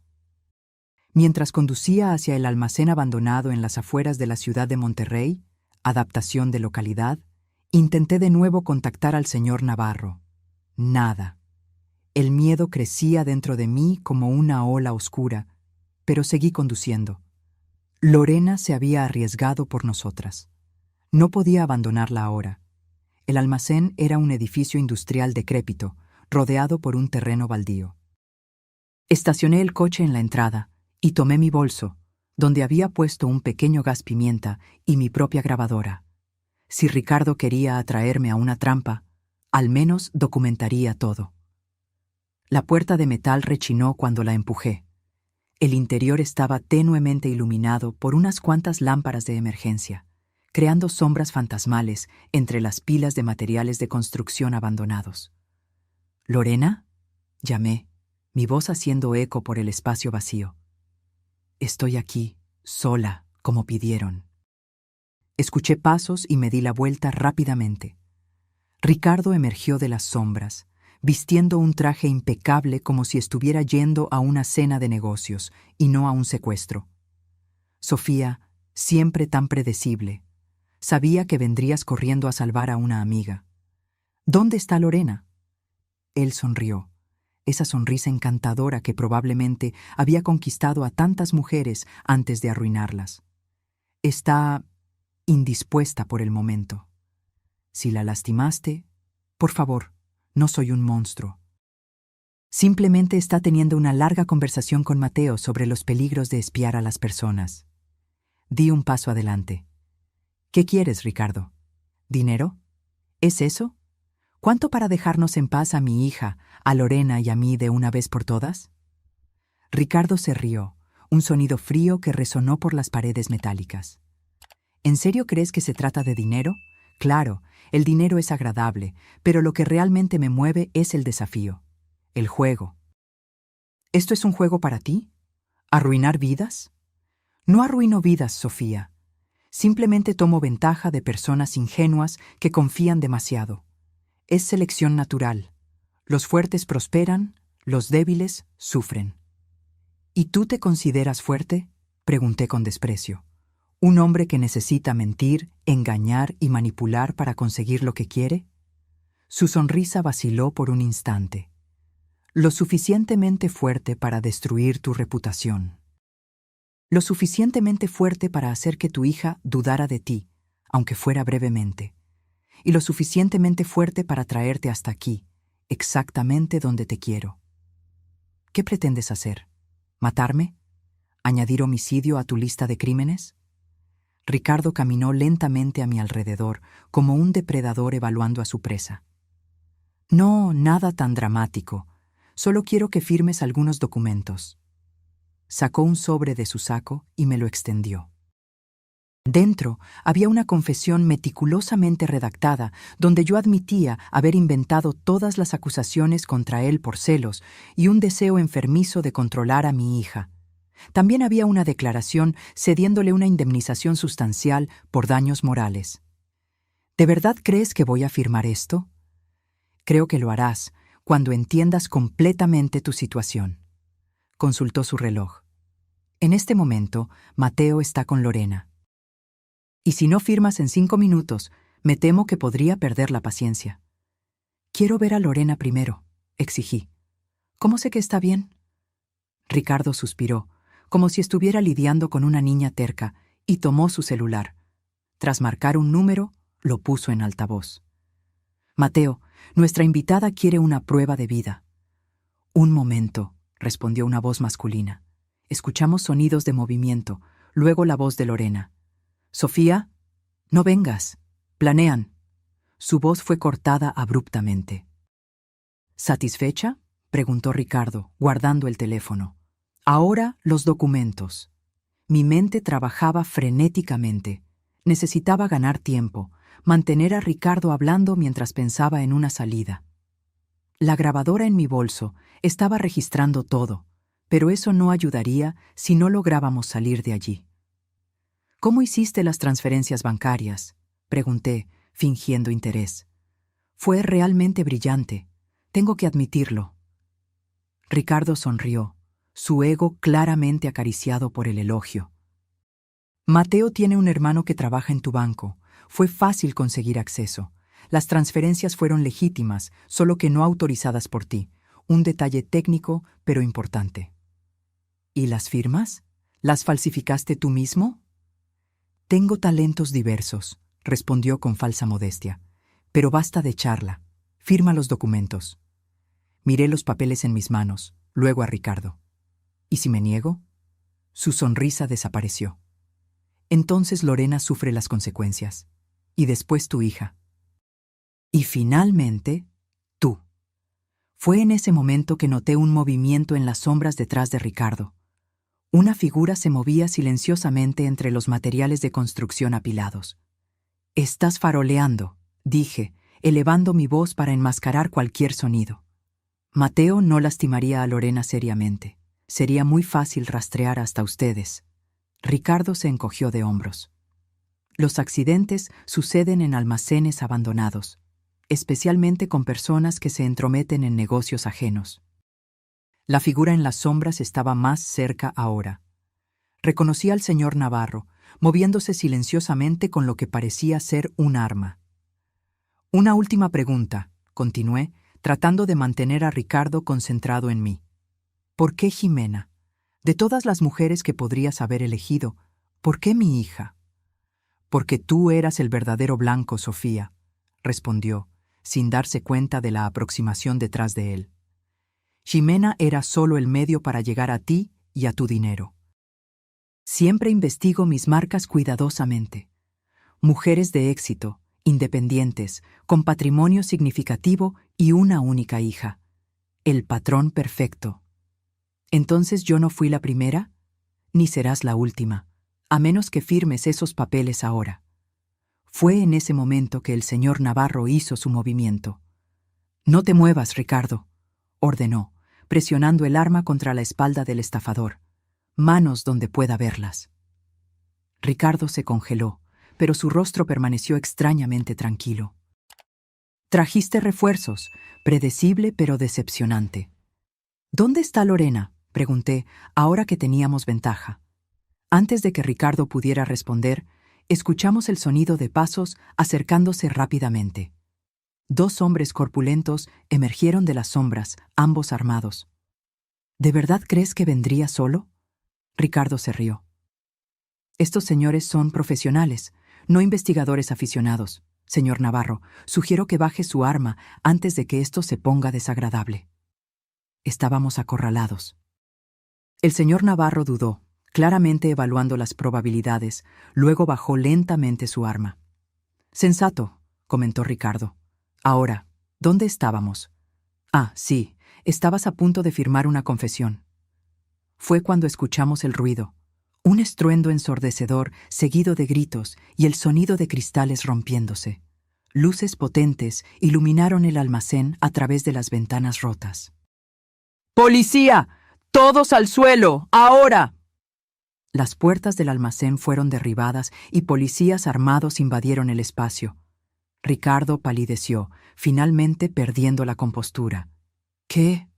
Mientras conducía hacia el almacén abandonado en las afueras de la ciudad de Monterrey, adaptación de localidad, intenté de nuevo contactar al señor Navarro. Nada. El miedo crecía dentro de mí como una ola oscura, pero seguí conduciendo. Lorena se había arriesgado por nosotras. No podía abandonarla ahora. El almacén era un edificio industrial decrépito, rodeado por un terreno baldío. Estacioné el coche en la entrada y tomé mi bolso, donde había puesto un pequeño gas pimienta y mi propia grabadora. Si Ricardo quería atraerme a una trampa, al menos documentaría todo. La puerta de metal rechinó cuando la empujé. El interior estaba tenuemente iluminado por unas cuantas lámparas de emergencia, creando sombras fantasmales entre las pilas de materiales de construcción abandonados. ¿Lorena?, llamé, mi voz haciendo eco por el espacio vacío. Estoy aquí, sola, como pidieron. Escuché pasos y me di la vuelta rápidamente. Ricardo emergió de las sombras, vistiendo un traje impecable como si estuviera yendo a una cena de negocios y no a un secuestro. Sofía, siempre tan predecible, sabía que vendrías corriendo a salvar a una amiga. ¿Dónde está Lorena? Él sonrió, esa sonrisa encantadora que probablemente había conquistado a tantas mujeres antes de arruinarlas. Está indispuesta por el momento. Si la lastimaste, por favor, no soy un monstruo. Simplemente está teniendo una larga conversación con Mateo sobre los peligros de espiar a las personas. Di un paso adelante. ¿Qué quieres, Ricardo? ¿Dinero? ¿Es eso? ¿Cuánto para dejarnos en paz a mi hija, a Lorena y a mí de una vez por todas? Ricardo se rió, un sonido frío que resonó por las paredes metálicas. ¿En serio crees que se trata de dinero? Claro, el dinero es agradable, pero lo que realmente me mueve es el desafío, el juego. ¿Esto es un juego para ti? ¿Arruinar vidas? No arruino vidas, Sofía. Simplemente tomo ventaja de personas ingenuas que confían demasiado. Es selección natural. Los fuertes prosperan, los débiles sufren. ¿Y tú te consideras fuerte?, pregunté con desprecio. ¿Un hombre que necesita mentir, engañar y manipular para conseguir lo que quiere? Su sonrisa vaciló por un instante. Lo suficientemente fuerte para destruir tu reputación. Lo suficientemente fuerte para hacer que tu hija dudara de ti, aunque fuera brevemente, y lo suficientemente fuerte para traerte hasta aquí, exactamente donde te quiero. ¿Qué pretendes hacer? ¿Matarme? ¿Añadir homicidio a tu lista de crímenes? Ricardo caminó lentamente a mi alrededor, como un depredador evaluando a su presa. No, nada tan dramático. Solo quiero que firmes algunos documentos. Sacó un sobre de su saco y me lo extendió. Dentro había una confesión meticulosamente redactada donde yo admitía haber inventado todas las acusaciones contra él por celos y un deseo enfermizo de controlar a mi hija. También había una declaración cediéndole una indemnización sustancial por daños morales. ¿De verdad crees que voy a firmar esto? Creo que lo harás cuando entiendas completamente tu situación. Consultó su reloj. En este momento, Mateo está con Lorena. Y si no firmas en 5 minutos, me temo que podría perder la paciencia. Quiero ver a Lorena primero, exigí. ¿Cómo sé que está bien? Ricardo suspiró, como si estuviera lidiando con una niña terca, y tomó su celular. Tras marcar un número, lo puso en altavoz. Mateo, nuestra invitada quiere una prueba de vida. Un momento, respondió una voz masculina. Escuchamos sonidos de movimiento, luego la voz de Lorena. Sofía, no vengas. Planean. Su voz fue cortada abruptamente. ¿Satisfecha? Preguntó Ricardo, guardando el teléfono. Ahora los documentos. Mi mente trabajaba frenéticamente. Necesitaba ganar tiempo, mantener a Ricardo hablando mientras pensaba en una salida. La grabadora en mi bolso estaba registrando todo, pero eso no ayudaría si no lográbamos salir de allí. ¿Cómo hiciste las transferencias bancarias?, pregunté, fingiendo interés. Fue realmente brillante, tengo que admitirlo. Ricardo sonrió, su ego claramente acariciado por el elogio. Mateo tiene un hermano que trabaja en tu banco. Fue fácil conseguir acceso. Las transferencias fueron legítimas, solo que no autorizadas por ti. Un detalle técnico, pero importante. ¿Y las firmas? ¿Las falsificaste tú mismo? Tengo talentos diversos, respondió con falsa modestia. Pero basta de charla. Firma los documentos. Miré los papeles en mis manos, luego a Ricardo. ¿Y si me niego? Su sonrisa desapareció. Entonces Lorena sufre las consecuencias. Y después tu hija. Y finalmente, tú. Fue en ese momento que noté un movimiento en las sombras detrás de Ricardo. Una figura se movía silenciosamente entre los materiales de construcción apilados. «Estás faroleando», dije, elevando mi voz para enmascarar cualquier sonido. Mateo no lastimaría a Lorena seriamente. Sería muy fácil rastrear hasta ustedes. Ricardo se encogió de hombros. Los accidentes suceden en almacenes abandonados, especialmente con personas que se entrometen en negocios ajenos. La figura en las sombras estaba más cerca ahora. Reconocí al señor Navarro, moviéndose silenciosamente con lo que parecía ser un arma. Una última pregunta, continué, tratando de mantener a Ricardo concentrado en mí. ¿Por qué Jimena? De todas las mujeres que podrías haber elegido, ¿por qué mi hija? Porque tú eras el verdadero blanco, Sofía, respondió, sin darse cuenta de la aproximación detrás de él. Jimena era solo el medio para llegar a ti y a tu dinero. Siempre investigo mis marcas cuidadosamente. Mujeres de éxito, independientes, con patrimonio significativo y una única hija. El patrón perfecto. ¿Entonces yo no fui la primera? Ni serás la última, a menos que firmes esos papeles ahora. Fue en ese momento que el señor Navarro hizo su movimiento. «No te muevas, Ricardo», ordenó, presionando el arma contra la espalda del estafador. «Manos donde pueda verlas». Ricardo se congeló, pero su rostro permaneció extrañamente tranquilo. «Trajiste refuerzos», predecible pero decepcionante. «¿Dónde está Lorena?», pregunté, ahora que teníamos ventaja. Antes de que Ricardo pudiera responder, escuchamos el sonido de pasos acercándose rápidamente. 2 hombres corpulentos emergieron de las sombras, ambos armados. ¿De verdad crees que vendría solo? Ricardo se rió. Estos señores son profesionales. no investigadores aficionados. Señor Navarro, sugiero que baje su arma antes de que esto se ponga desagradable. Estábamos acorralados. El señor Navarro dudó, claramente evaluando las probabilidades, luego bajó lentamente su arma. Sensato, comentó Ricardo. Ahora, ¿dónde estábamos? Ah, sí, estabas a punto de firmar una confesión. Fue cuando escuchamos el ruido, un estruendo ensordecedor seguido de gritos y el sonido de cristales rompiéndose. Luces potentes iluminaron el almacén a través de las ventanas rotas. ¡Policía! ¡Todos al suelo! ¡Ahora! Las puertas del almacén fueron derribadas y policías armados invadieron el espacio. Ricardo palideció, finalmente perdiendo la compostura. ¿Qué?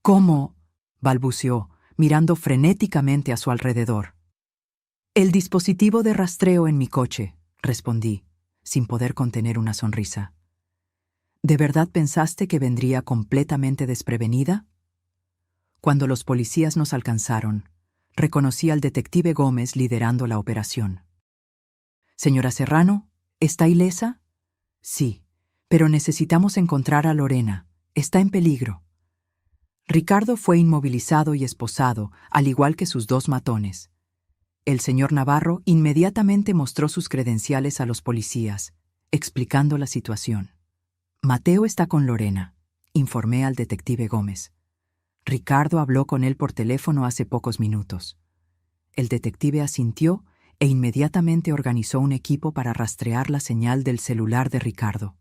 ¿Cómo? Balbuceó, mirando frenéticamente a su alrededor. El dispositivo de rastreo en mi coche, respondí, sin poder contener una sonrisa. ¿De verdad pensaste que vendría completamente desprevenida? Cuando los policías nos alcanzaron, reconocí al detective Gómez liderando la operación. Señora Serrano, ¿está ilesa? Sí, pero necesitamos encontrar a Lorena. Está en peligro. Ricardo fue inmovilizado y esposado, al igual que sus dos matones. El señor Navarro inmediatamente mostró sus credenciales a los policías, explicando la situación. Mateo está con Lorena, informé al detective Gómez. Ricardo habló con él por teléfono hace pocos minutos. El detective asintió e inmediatamente organizó un equipo para rastrear la señal del celular de Ricardo.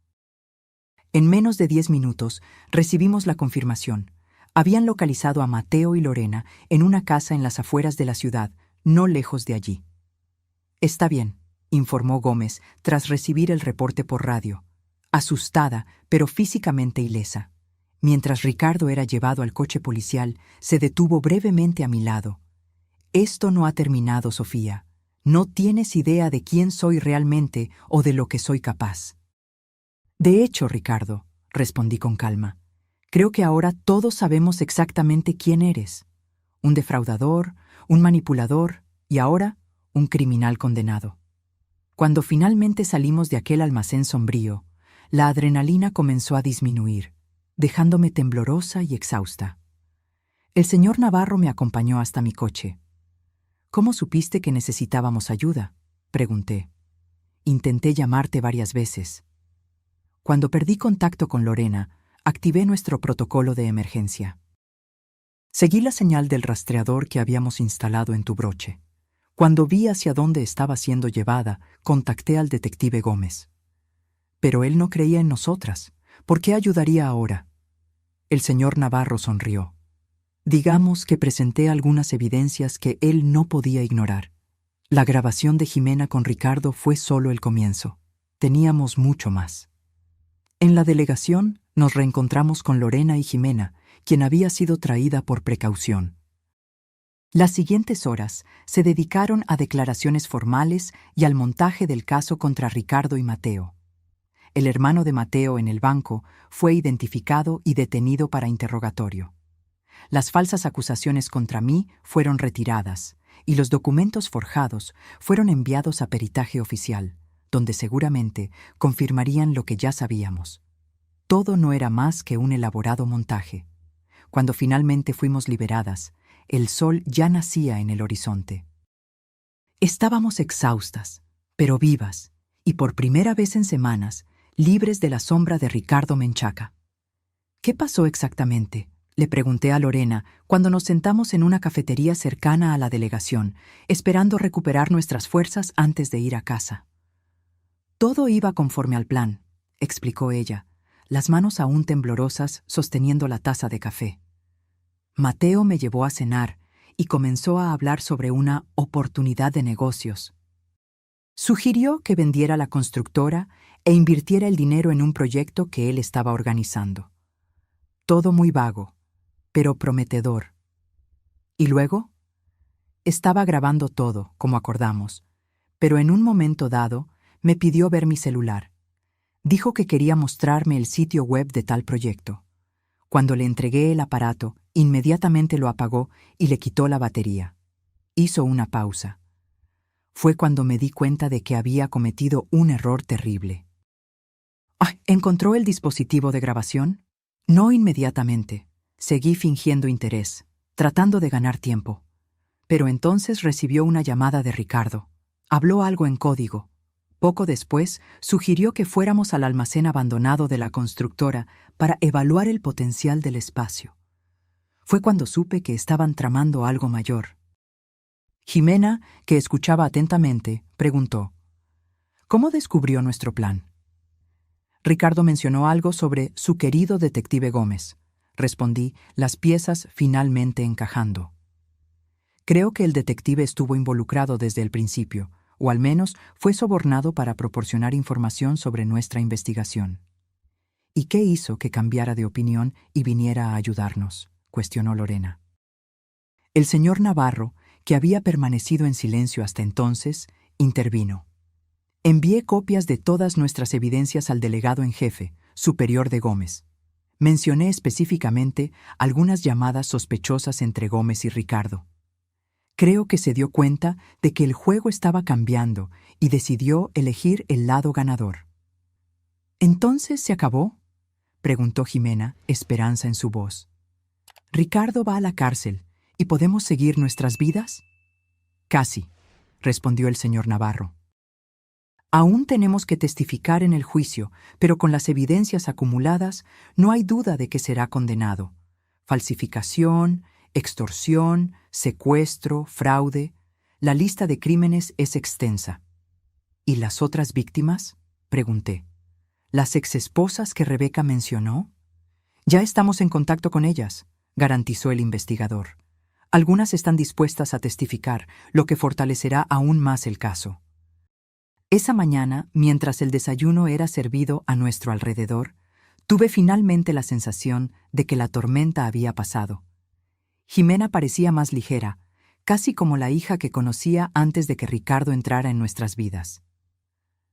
En menos de 10 minutos recibimos la confirmación. Habían localizado a Mateo y Lorena en una casa en las afueras de la ciudad, no lejos de allí. Está bien, informó Gómez tras recibir el reporte por radio, asustada pero físicamente ilesa. Mientras Ricardo era llevado al coche policial, se detuvo brevemente a mi lado. Esto no ha terminado, Sofía. No tienes idea de quién soy realmente o de lo que soy capaz. De hecho, Ricardo, respondí con calma, creo que ahora todos sabemos exactamente quién eres. Un defraudador, un manipulador y ahora un criminal condenado. Cuando finalmente salimos de aquel almacén sombrío, la adrenalina comenzó a disminuir, dejándome temblorosa y exhausta. El señor Navarro me acompañó hasta mi coche. ¿Cómo supiste que necesitábamos ayuda?, pregunté. Intenté llamarte varias veces. Cuando perdí contacto con Lorena, activé nuestro protocolo de emergencia. Seguí la señal del rastreador que habíamos instalado en tu broche. Cuando vi hacia dónde estaba siendo llevada, contacté al detective Gómez. Pero él no creía en nosotras. ¿Por qué ayudaría ahora? El señor Navarro sonrió. Digamos que presenté algunas evidencias que él no podía ignorar. La grabación de Jimena con Ricardo fue solo el comienzo. Teníamos mucho más. En la delegación nos reencontramos con Lorena y Jimena, quien había sido traída por precaución. Las siguientes horas se dedicaron a declaraciones formales y al montaje del caso contra Ricardo y Mateo. El hermano de Mateo en el banco fue identificado y detenido para interrogatorio. Las falsas acusaciones contra mí fueron retiradas y los documentos forjados fueron enviados a peritaje oficial, donde seguramente confirmarían lo que ya sabíamos. Todo no era más que un elaborado montaje. Cuando finalmente fuimos liberadas, el sol ya nacía en el horizonte. Estábamos exhaustas, pero vivas, y por primera vez en semanas, libres de la sombra de Ricardo Menchaca. ¿Qué pasó exactamente?, le pregunté a Lorena cuando nos sentamos en una cafetería cercana a la delegación, esperando recuperar nuestras fuerzas antes de ir a casa. Todo iba conforme al plan, explicó ella, las manos aún temblorosas sosteniendo la taza de café. Mateo me llevó a cenar y comenzó a hablar sobre una oportunidad de negocios. Sugirió que vendiera la constructora e invirtiera el dinero en un proyecto que él estaba organizando. Todo muy vago, pero prometedor. ¿Y luego? Estaba grabando todo, como acordamos, pero en un momento dado me pidió ver mi celular. Dijo que quería mostrarme el sitio web de tal proyecto. Cuando le entregué el aparato, inmediatamente lo apagó y le quitó la batería. Hizo una pausa. Fue cuando me di cuenta de que había cometido un error terrible. ¿Encontró el dispositivo de grabación? No inmediatamente. Seguí fingiendo interés, tratando de ganar tiempo. Pero entonces recibió una llamada de Ricardo. Habló algo en código. Poco después, sugirió que fuéramos al almacén abandonado de la constructora para evaluar el potencial del espacio. Fue cuando supe que estaban tramando algo mayor. Jimena, que escuchaba atentamente, preguntó: ¿Cómo descubrió nuestro plan? Ricardo mencionó algo sobre su querido detective Gómez. Respondí, las piezas finalmente encajando. Creo que el detective estuvo involucrado desde el principio, o al menos fue sobornado para proporcionar información sobre nuestra investigación. ¿Y qué hizo que cambiara de opinión y viniera a ayudarnos?, cuestionó Lorena. El señor Navarro, que había permanecido en silencio hasta entonces, intervino. Envié copias de todas nuestras evidencias al delegado en jefe, superior de Gómez. Mencioné específicamente algunas llamadas sospechosas entre Gómez y Ricardo. Creo que se dio cuenta de que el juego estaba cambiando y decidió elegir el lado ganador. ¿Entonces se acabó?, preguntó Jimena, esperanza en su voz. ¿Ricardo va a la cárcel y podemos seguir nuestras vidas? Casi, respondió el señor Navarro. Aún tenemos que testificar en el juicio, pero con las evidencias acumuladas no hay duda de que será condenado. Falsificación, extorsión, secuestro, fraude. La lista de crímenes es extensa. ¿Y las otras víctimas?, pregunté. ¿Las exesposas que Rebeca mencionó? Ya estamos en contacto con ellas, garantizó el investigador. Algunas están dispuestas a testificar, lo que fortalecerá aún más el caso. Esa mañana, mientras el desayuno era servido a nuestro alrededor, tuve finalmente la sensación de que la tormenta había pasado. Jimena parecía más ligera, casi como la hija que conocía antes de que Ricardo entrara en nuestras vidas.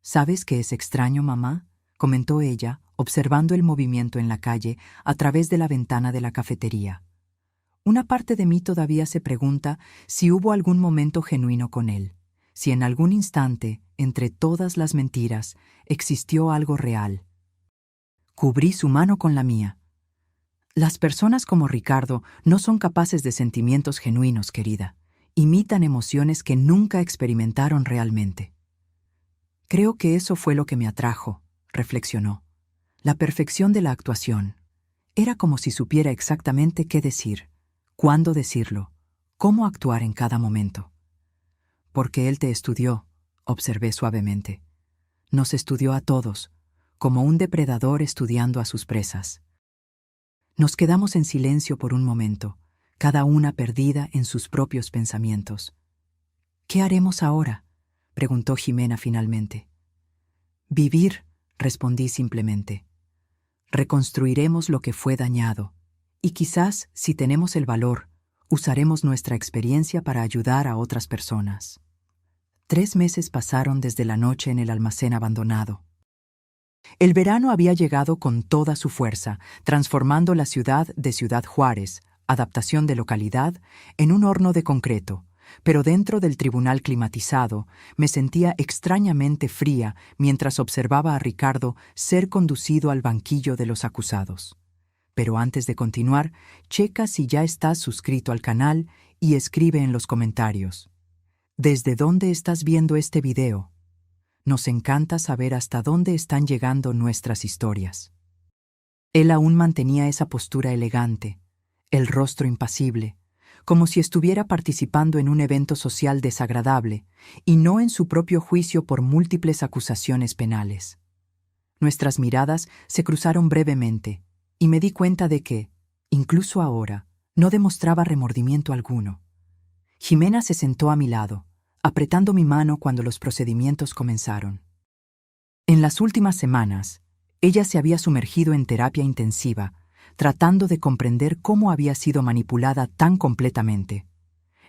¿Sabes qué es extraño, mamá?, comentó ella, observando el movimiento en la calle a través de la ventana de la cafetería. Una parte de mí todavía se pregunta si hubo algún momento genuino con él, si en algún instante, entre todas las mentiras, existió algo real. Cubrí su mano con la mía. Las personas como Ricardo no son capaces de sentimientos genuinos, querida. Imitan emociones que nunca experimentaron realmente. Creo que eso fue lo que me atrajo, reflexionó. La perfección de la actuación. Era como si supiera exactamente qué decir, cuándo decirlo, cómo actuar en cada momento. Porque él te estudió, observé suavemente. Nos estudió a todos, como un depredador estudiando a sus presas. Nos quedamos en silencio por un momento, cada una perdida en sus propios pensamientos. ¿Qué haremos ahora?, preguntó Jimena finalmente. Vivir, respondí simplemente. Reconstruiremos lo que fue dañado, y quizás, si tenemos el valor, usaremos nuestra experiencia para ayudar a otras personas. 3 meses pasaron desde la noche en el almacén abandonado. El verano había llegado con toda su fuerza, transformando la ciudad de Ciudad Juárez, adaptación de localidad, en un horno de concreto, pero dentro del tribunal climatizado me sentía extrañamente fría mientras observaba a Ricardo ser conducido al banquillo de los acusados. Pero antes de continuar, checa si ya estás suscrito al canal y escribe en los comentarios: ¿desde dónde estás viendo este video? Nos encanta saber hasta dónde están llegando nuestras historias. Él aún mantenía esa postura elegante, el rostro impasible, como si estuviera participando en un evento social desagradable y no en su propio juicio por múltiples acusaciones penales. Nuestras miradas se cruzaron brevemente y me di cuenta de que, incluso ahora, no demostraba remordimiento alguno. Jimena se sentó a mi lado, apretando mi mano cuando los procedimientos comenzaron. En las últimas semanas, ella se había sumergido en terapia intensiva, tratando de comprender cómo había sido manipulada tan completamente.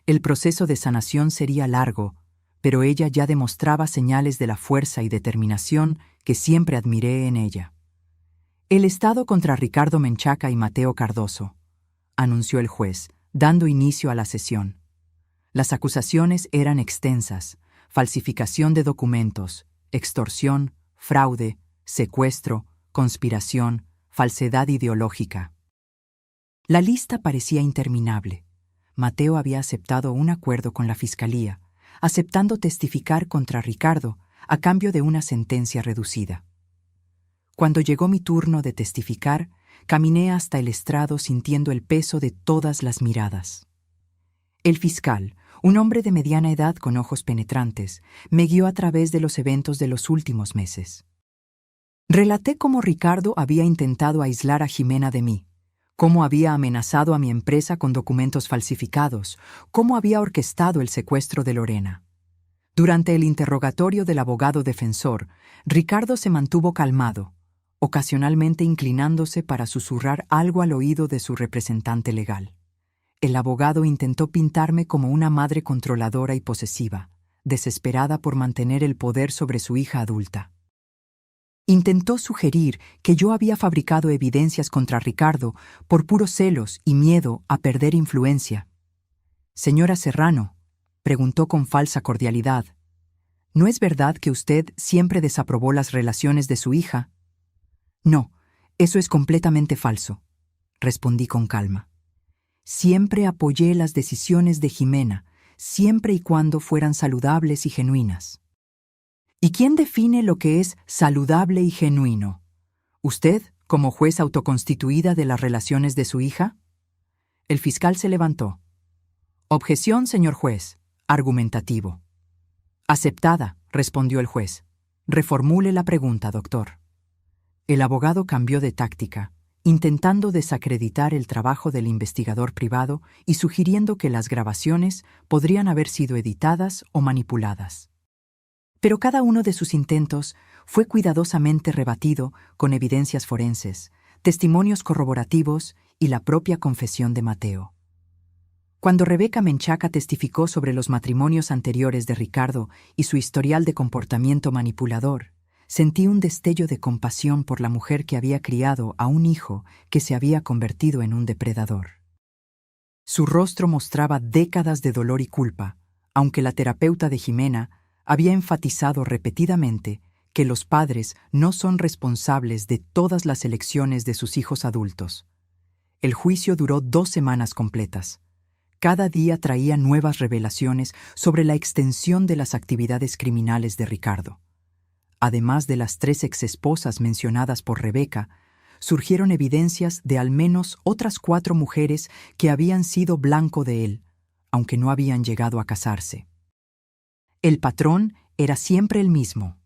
El proceso de sanación sería largo, pero ella ya demostraba señales de la fuerza y determinación que siempre admiré en ella. El estado contra Ricardo Menchaca y Mateo Cardoso, anunció el juez, dando inicio a la sesión. Las acusaciones eran extensas: falsificación de documentos, extorsión, fraude, secuestro, conspiración, falsedad ideológica. La lista parecía interminable. Mateo había aceptado un acuerdo con la fiscalía, aceptando testificar contra Ricardo a cambio de una sentencia reducida. Cuando llegó mi turno de testificar, caminé hasta el estrado sintiendo el peso de todas las miradas. El fiscal, un hombre de mediana edad con ojos penetrantes, me guió a través de los eventos de los últimos meses. Relaté cómo Ricardo había intentado aislar a Jimena de mí, cómo había amenazado a mi empresa con documentos falsificados, cómo había orquestado el secuestro de Lorena. Durante el interrogatorio del abogado defensor, Ricardo se mantuvo calmado, ocasionalmente inclinándose para susurrar algo al oído de su representante legal. El abogado intentó pintarme como una madre controladora y posesiva, desesperada por mantener el poder sobre su hija adulta. Intentó sugerir que yo había fabricado evidencias contra Ricardo por puros celos y miedo a perder influencia. «Señora Serrano», preguntó con falsa cordialidad, «¿no es verdad que usted siempre desaprobó las relaciones de su hija?» «No, eso es completamente falso», respondí con calma. «Siempre apoyé las decisiones de Jimena, siempre y cuando fueran saludables y genuinas». ¿Y quién define lo que es saludable y genuino? ¿Usted, como juez autoconstituida de las relaciones de su hija? El fiscal se levantó. «Objeción, señor juez», argumentativo. «Aceptada», respondió el juez. «Reformule la pregunta, doctor». El abogado cambió de táctica, intentando desacreditar el trabajo del investigador privado y sugiriendo que las grabaciones podrían haber sido editadas o manipuladas. Pero cada uno de sus intentos fue cuidadosamente rebatido con evidencias forenses, testimonios corroborativos y la propia confesión de Mateo. Cuando Rebeca Menchaca testificó sobre los matrimonios anteriores de Ricardo y su historial de comportamiento manipulador, sentí un destello de compasión por la mujer que había criado a un hijo que se había convertido en un depredador. Su rostro mostraba décadas de dolor y culpa, aunque la terapeuta de Jimena había enfatizado repetidamente que los padres no son responsables de todas las elecciones de sus hijos adultos. El juicio duró 2 semanas completas. Cada día traía nuevas revelaciones sobre la extensión de las actividades criminales de Ricardo. Además de las 3 exesposas mencionadas por Rebeca, surgieron evidencias de al menos otras 4 mujeres que habían sido blanco de él, aunque no habían llegado a casarse. El patrón era siempre el mismo: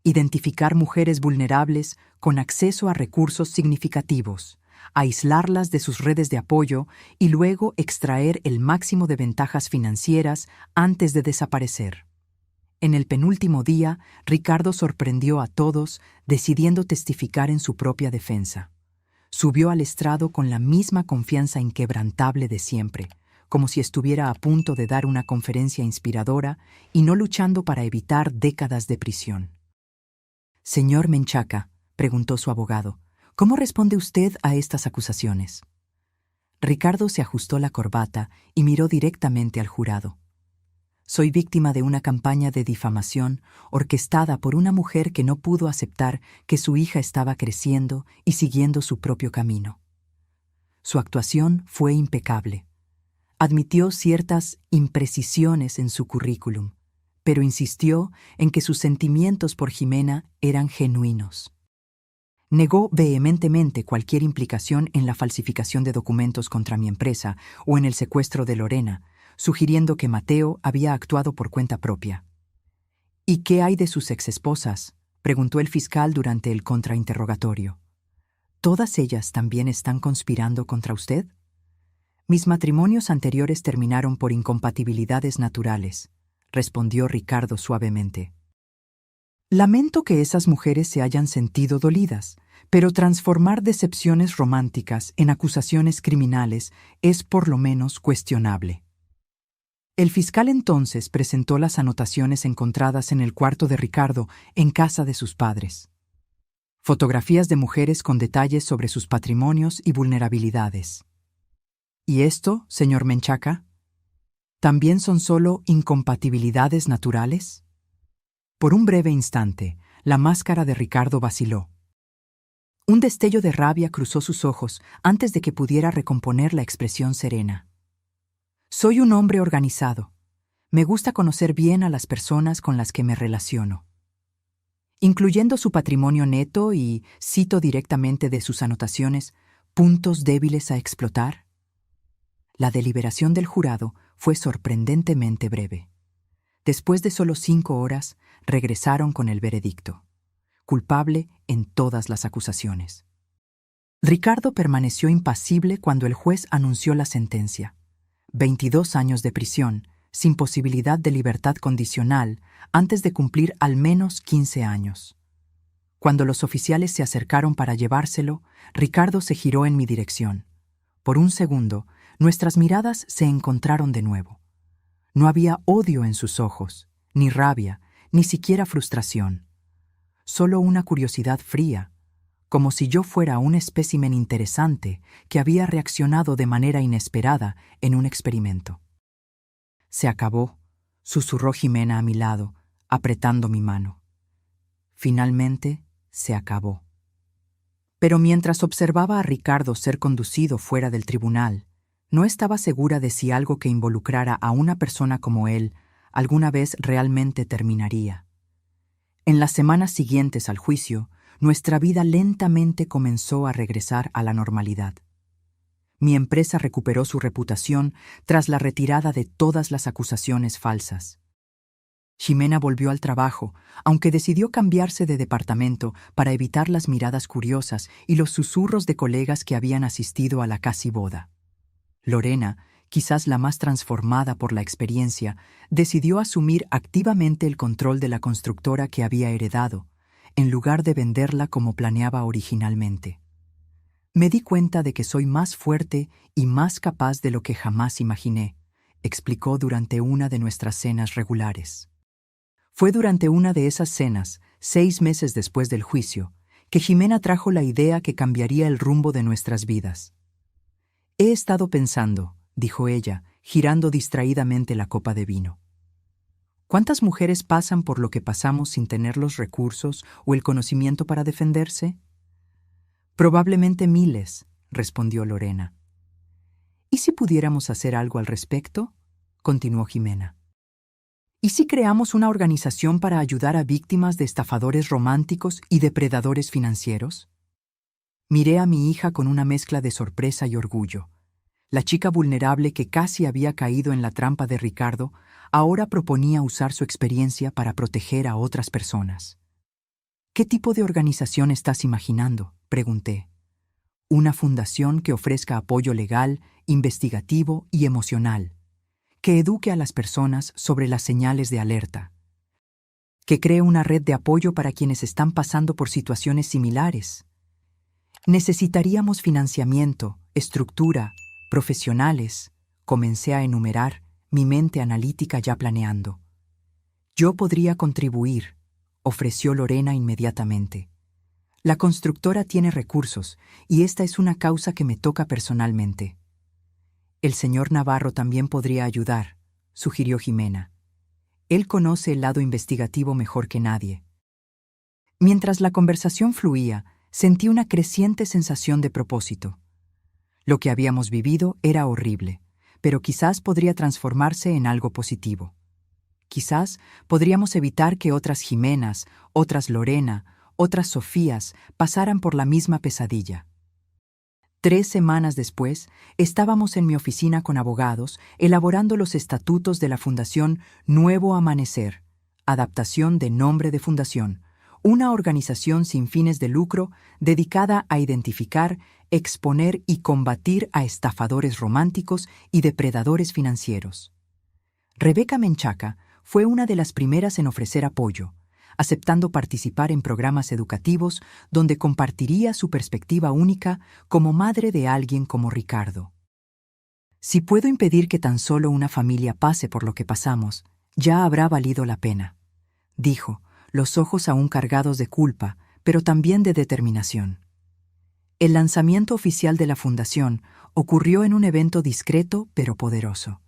identificar mujeres vulnerables con acceso a recursos significativos, aislarlas de sus redes de apoyo y luego extraer el máximo de ventajas financieras antes de desaparecer. En el penúltimo día, Ricardo sorprendió a todos decidiendo testificar en su propia defensa. Subió al estrado con la misma confianza inquebrantable de siempre, como si estuviera a punto de dar una conferencia inspiradora y no luchando para evitar décadas de prisión. «Señor Menchaca», preguntó su abogado, «¿cómo responde usted a estas acusaciones?» Ricardo se ajustó la corbata y miró directamente al jurado. «Soy víctima de una campaña de difamación orquestada por una mujer que no pudo aceptar que su hija estaba creciendo y siguiendo su propio camino. Su actuación fue impecable. Admitió ciertas imprecisiones en su currículum, pero insistió en que sus sentimientos por Jimena eran genuinos. Negó vehementemente cualquier implicación en la falsificación de documentos contra mi empresa o en el secuestro de Lorena, sugiriendo que Mateo había actuado por cuenta propia. «¿Y qué hay de sus exesposas?», preguntó el fiscal durante el contrainterrogatorio. «¿Todas ellas también están conspirando contra usted?» «Mis matrimonios anteriores terminaron por incompatibilidades naturales», respondió Ricardo suavemente. «Lamento que esas mujeres se hayan sentido dolidas, pero transformar decepciones románticas en acusaciones criminales es por lo menos cuestionable». El fiscal entonces presentó las anotaciones encontradas en el cuarto de Ricardo en casa de sus padres. Fotografías de mujeres con detalles sobre sus patrimonios y vulnerabilidades. «¿Y esto, señor Menchaca?». ¿También son solo incompatibilidades naturales? Por un breve instante, la máscara de Ricardo vaciló. Un destello de rabia cruzó sus ojos antes de que pudiera recomponer la expresión serena. Soy un hombre organizado. Me gusta conocer bien a las personas con las que me relaciono. Incluyendo su patrimonio neto y, cito directamente de sus anotaciones, puntos débiles a explotar. La deliberación del jurado fue sorprendentemente breve. Después de solo 5 horas, regresaron con el veredicto. Culpable en todas las acusaciones. Ricardo permaneció impasible cuando el juez anunció la sentencia. 22 años de prisión, sin posibilidad de libertad condicional, antes de cumplir al menos 15 años. Cuando los oficiales se acercaron para llevárselo, Ricardo se giró en mi dirección. Por un segundo, nuestras miradas se encontraron de nuevo. No había odio en sus ojos, ni rabia, ni siquiera frustración. Solo una curiosidad fría, como si yo fuera un espécimen interesante que había reaccionado de manera inesperada en un experimento. Se acabó, susurró Jimena a mi lado, apretando mi mano. Finalmente, se acabó. Pero mientras observaba a Ricardo ser conducido fuera del tribunal, no estaba segura de si algo que involucrara a una persona como él alguna vez realmente terminaría. En las semanas siguientes al juicio, nuestra vida lentamente comenzó a regresar a la normalidad. Mi empresa recuperó su reputación tras la retirada de todas las acusaciones falsas. Ximena volvió al trabajo, aunque decidió cambiarse de departamento para evitar las miradas curiosas y los susurros de colegas que habían asistido a la casi boda. Lorena, quizás la más transformada por la experiencia, decidió asumir activamente el control de la constructora que había heredado, en lugar de venderla como planeaba originalmente. Me di cuenta de que soy más fuerte y más capaz de lo que jamás imaginé, explicó durante una de nuestras cenas regulares. Fue durante una de esas cenas, 6 meses después del juicio, que Ximena trajo la idea que cambiaría el rumbo de nuestras vidas. He estado pensando, dijo ella, girando distraídamente la copa de vino. ¿Cuántas mujeres pasan por lo que pasamos sin tener los recursos o el conocimiento para defenderse? Probablemente miles, respondió Lorena. ¿Y si pudiéramos hacer algo al respecto? Continuó Ximena. ¿Y si creamos una organización para ayudar a víctimas de estafadores románticos y depredadores financieros? Miré a mi hija con una mezcla de sorpresa y orgullo. La chica vulnerable que casi había caído en la trampa de Ricardo ahora proponía usar su experiencia para proteger a otras personas. ¿Qué tipo de organización estás imaginando?, pregunté. Una fundación que ofrezca apoyo legal, investigativo y emocional, que eduque a las personas sobre las señales de alerta, que cree una red de apoyo para quienes están pasando por situaciones similares. Necesitaríamos financiamiento, estructura, profesionales, comencé a enumerar, mi mente analítica ya planeando. Yo podría contribuir, ofreció Lorena inmediatamente. La constructora tiene recursos y esta es una causa que me toca personalmente. El señor Navarro también podría ayudar, sugirió Ximena. Él conoce el lado investigativo mejor que nadie. Mientras la conversación fluía, sentí una creciente sensación de propósito. Lo que habíamos vivido era horrible, pero quizás podría transformarse en algo positivo. Quizás podríamos evitar que otras Ximenas, otras Lorena, otras Sofías pasaran por la misma pesadilla. 3 semanas después, estábamos en mi oficina con abogados elaborando los estatutos de la Fundación Nuevo Amanecer, adaptación de nombre de fundación, una organización sin fines de lucro dedicada a identificar, exponer y combatir a estafadores románticos y depredadores financieros. Rebeca Menchaca fue una de las primeras en ofrecer apoyo, aceptando participar en programas educativos donde compartiría su perspectiva única como madre de alguien como Ricardo. Si puedo impedir que tan solo una familia pase por lo que pasamos, ya habrá valido la pena, dijo, los ojos aún cargados de culpa, pero también de determinación. El lanzamiento oficial de la fundación ocurrió en un evento discreto pero poderoso.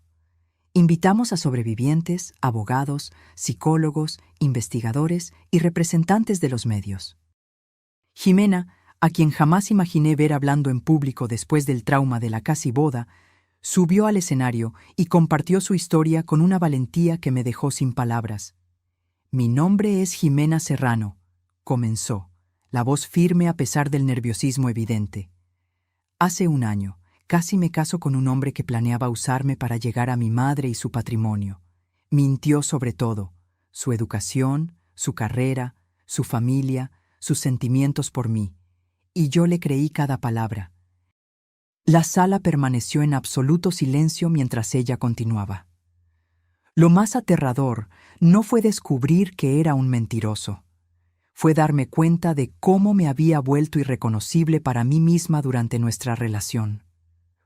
Invitamos a sobrevivientes, abogados, psicólogos, investigadores y representantes de los medios. Jimena, a quien jamás imaginé ver hablando en público después del trauma de la casi boda, subió al escenario y compartió su historia con una valentía que me dejó sin palabras. «Mi nombre es Jimena Serrano», comenzó, la voz firme a pesar del nerviosismo evidente. «Hace un año, casi me caso con un hombre que planeaba usarme para llegar a mi madre y su patrimonio. Mintió sobre todo, su educación, su carrera, su familia, sus sentimientos por mí, y yo le creí cada palabra». La sala permaneció en absoluto silencio mientras ella continuaba. Lo más aterrador no fue descubrir que era un mentiroso. Fue darme cuenta de cómo me había vuelto irreconocible para mí misma durante nuestra relación.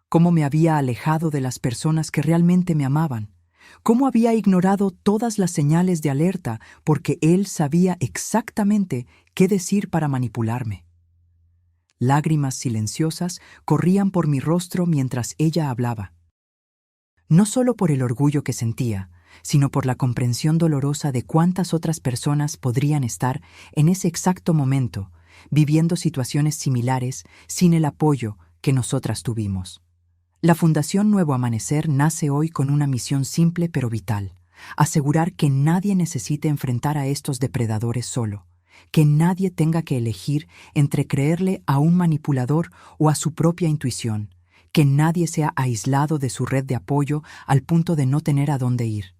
Cómo me había alejado de las personas que realmente me amaban. Cómo había ignorado todas las señales de alerta porque él sabía exactamente qué decir para manipularme. Lágrimas silenciosas corrían por mi rostro mientras ella hablaba. No solo por el orgullo que sentía, sino por la comprensión dolorosa de cuántas otras personas podrían estar en ese exacto momento, viviendo situaciones similares sin el apoyo que nosotras tuvimos. La Fundación Nuevo Amanecer nace hoy con una misión simple pero vital: asegurar que nadie necesite enfrentar a estos depredadores solo, que nadie tenga que elegir entre creerle a un manipulador o a su propia intuición, que nadie sea aislado de su red de apoyo al punto de no tener a dónde ir.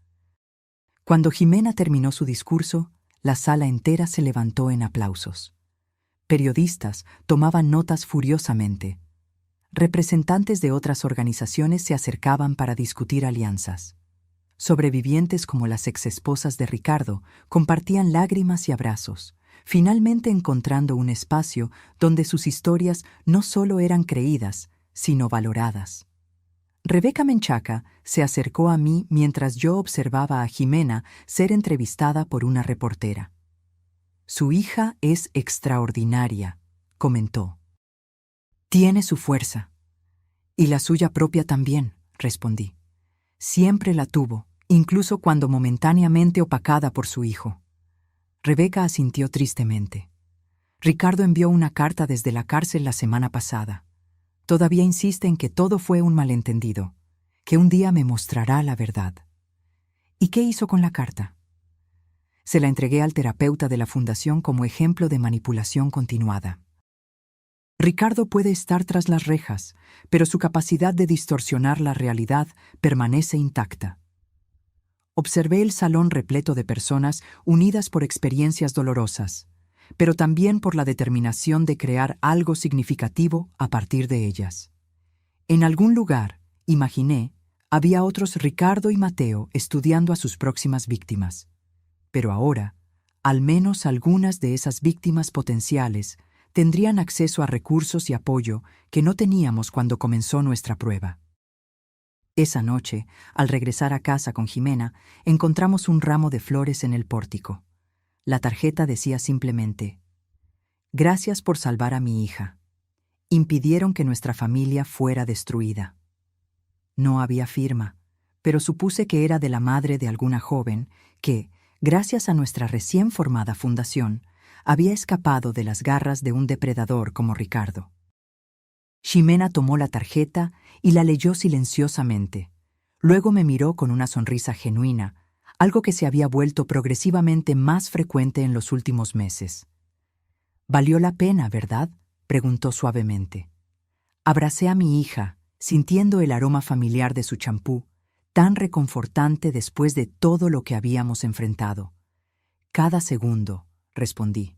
Cuando Jimena terminó su discurso, la sala entera se levantó en aplausos. Periodistas tomaban notas furiosamente. Representantes de otras organizaciones se acercaban para discutir alianzas. Sobrevivientes como las exesposas de Ricardo compartían lágrimas y abrazos, finalmente encontrando un espacio donde sus historias no solo eran creídas, sino valoradas. Rebeca Menchaca se acercó a mí mientras yo observaba a Jimena ser entrevistada por una reportera. «Su hija es extraordinaria», comentó. «Tiene su fuerza». «Y la suya propia también», respondí. «Siempre la tuvo, incluso cuando momentáneamente opacada por su hijo». Rebeca asintió tristemente. «Ricardo envió una carta desde la cárcel la semana pasada. Todavía insiste en que todo fue un malentendido, que un día me mostrará la verdad». «¿Y qué hizo con la carta?» «Se la entregué al terapeuta de la fundación como ejemplo de manipulación continuada». Ricardo puede estar tras las rejas, pero su capacidad de distorsionar la realidad permanece intacta. Observé el salón repleto de personas unidas por experiencias dolorosas, pero también por la determinación de crear algo significativo a partir de ellas. En algún lugar, imaginé, había otros Ricardo y Mateo estudiando a sus próximas víctimas. Pero ahora, al menos algunas de esas víctimas potenciales tendrían acceso a recursos y apoyo que no teníamos cuando comenzó nuestra prueba. Esa noche, al regresar a casa con Jimena, encontramos un ramo de flores en el pórtico. La tarjeta decía simplemente: «Gracias por salvar a mi hija. Impidieron que nuestra familia fuera destruida». No había firma, pero supuse que era de la madre de alguna joven que, gracias a nuestra recién formada fundación, había escapado de las garras de un depredador como Ricardo. Jimena tomó la tarjeta y la leyó silenciosamente. Luego me miró con una sonrisa genuina, algo que se había vuelto progresivamente más frecuente en los últimos meses. «Valió la pena, ¿verdad?», preguntó suavemente. Abracé a mi hija, sintiendo el aroma familiar de su champú, tan reconfortante después de todo lo que habíamos enfrentado. «Cada segundo», respondí,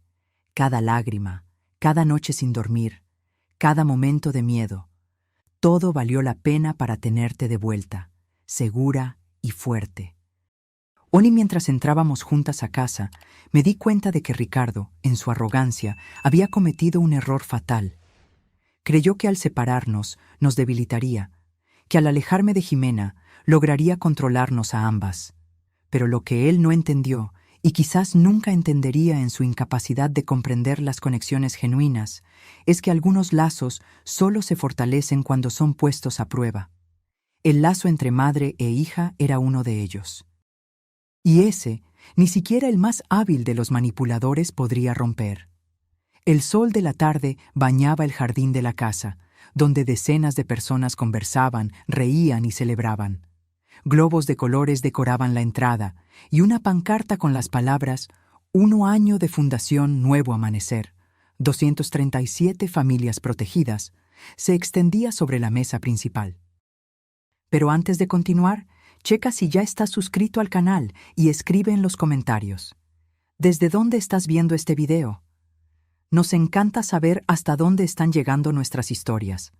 «cada lágrima, cada noche sin dormir, cada momento de miedo, todo valió la pena para tenerte de vuelta, segura y fuerte». Aún mientras entrábamos juntas a casa, me di cuenta de que Ricardo, en su arrogancia, había cometido un error fatal. Creyó que al separarnos nos debilitaría, que al alejarme de Jimena lograría controlarnos a ambas. Pero lo que él no entendió, y quizás nunca entendería en su incapacidad de comprender las conexiones genuinas, es que algunos lazos solo se fortalecen cuando son puestos a prueba. El lazo entre madre e hija era uno de ellos. Y ese, ni siquiera el más hábil de los manipuladores podría romper. El sol de la tarde bañaba el jardín de la casa, donde decenas de personas conversaban, reían y celebraban. Globos de colores decoraban la entrada, y una pancarta con las palabras «1 año de fundación Nuevo Amanecer, 237 familias protegidas», se extendía sobre la mesa principal. Pero antes de continuar, checa si ya estás suscrito al canal y escribe en los comentarios. ¿Desde dónde estás viendo este video? Nos encanta saber hasta dónde están llegando nuestras historias.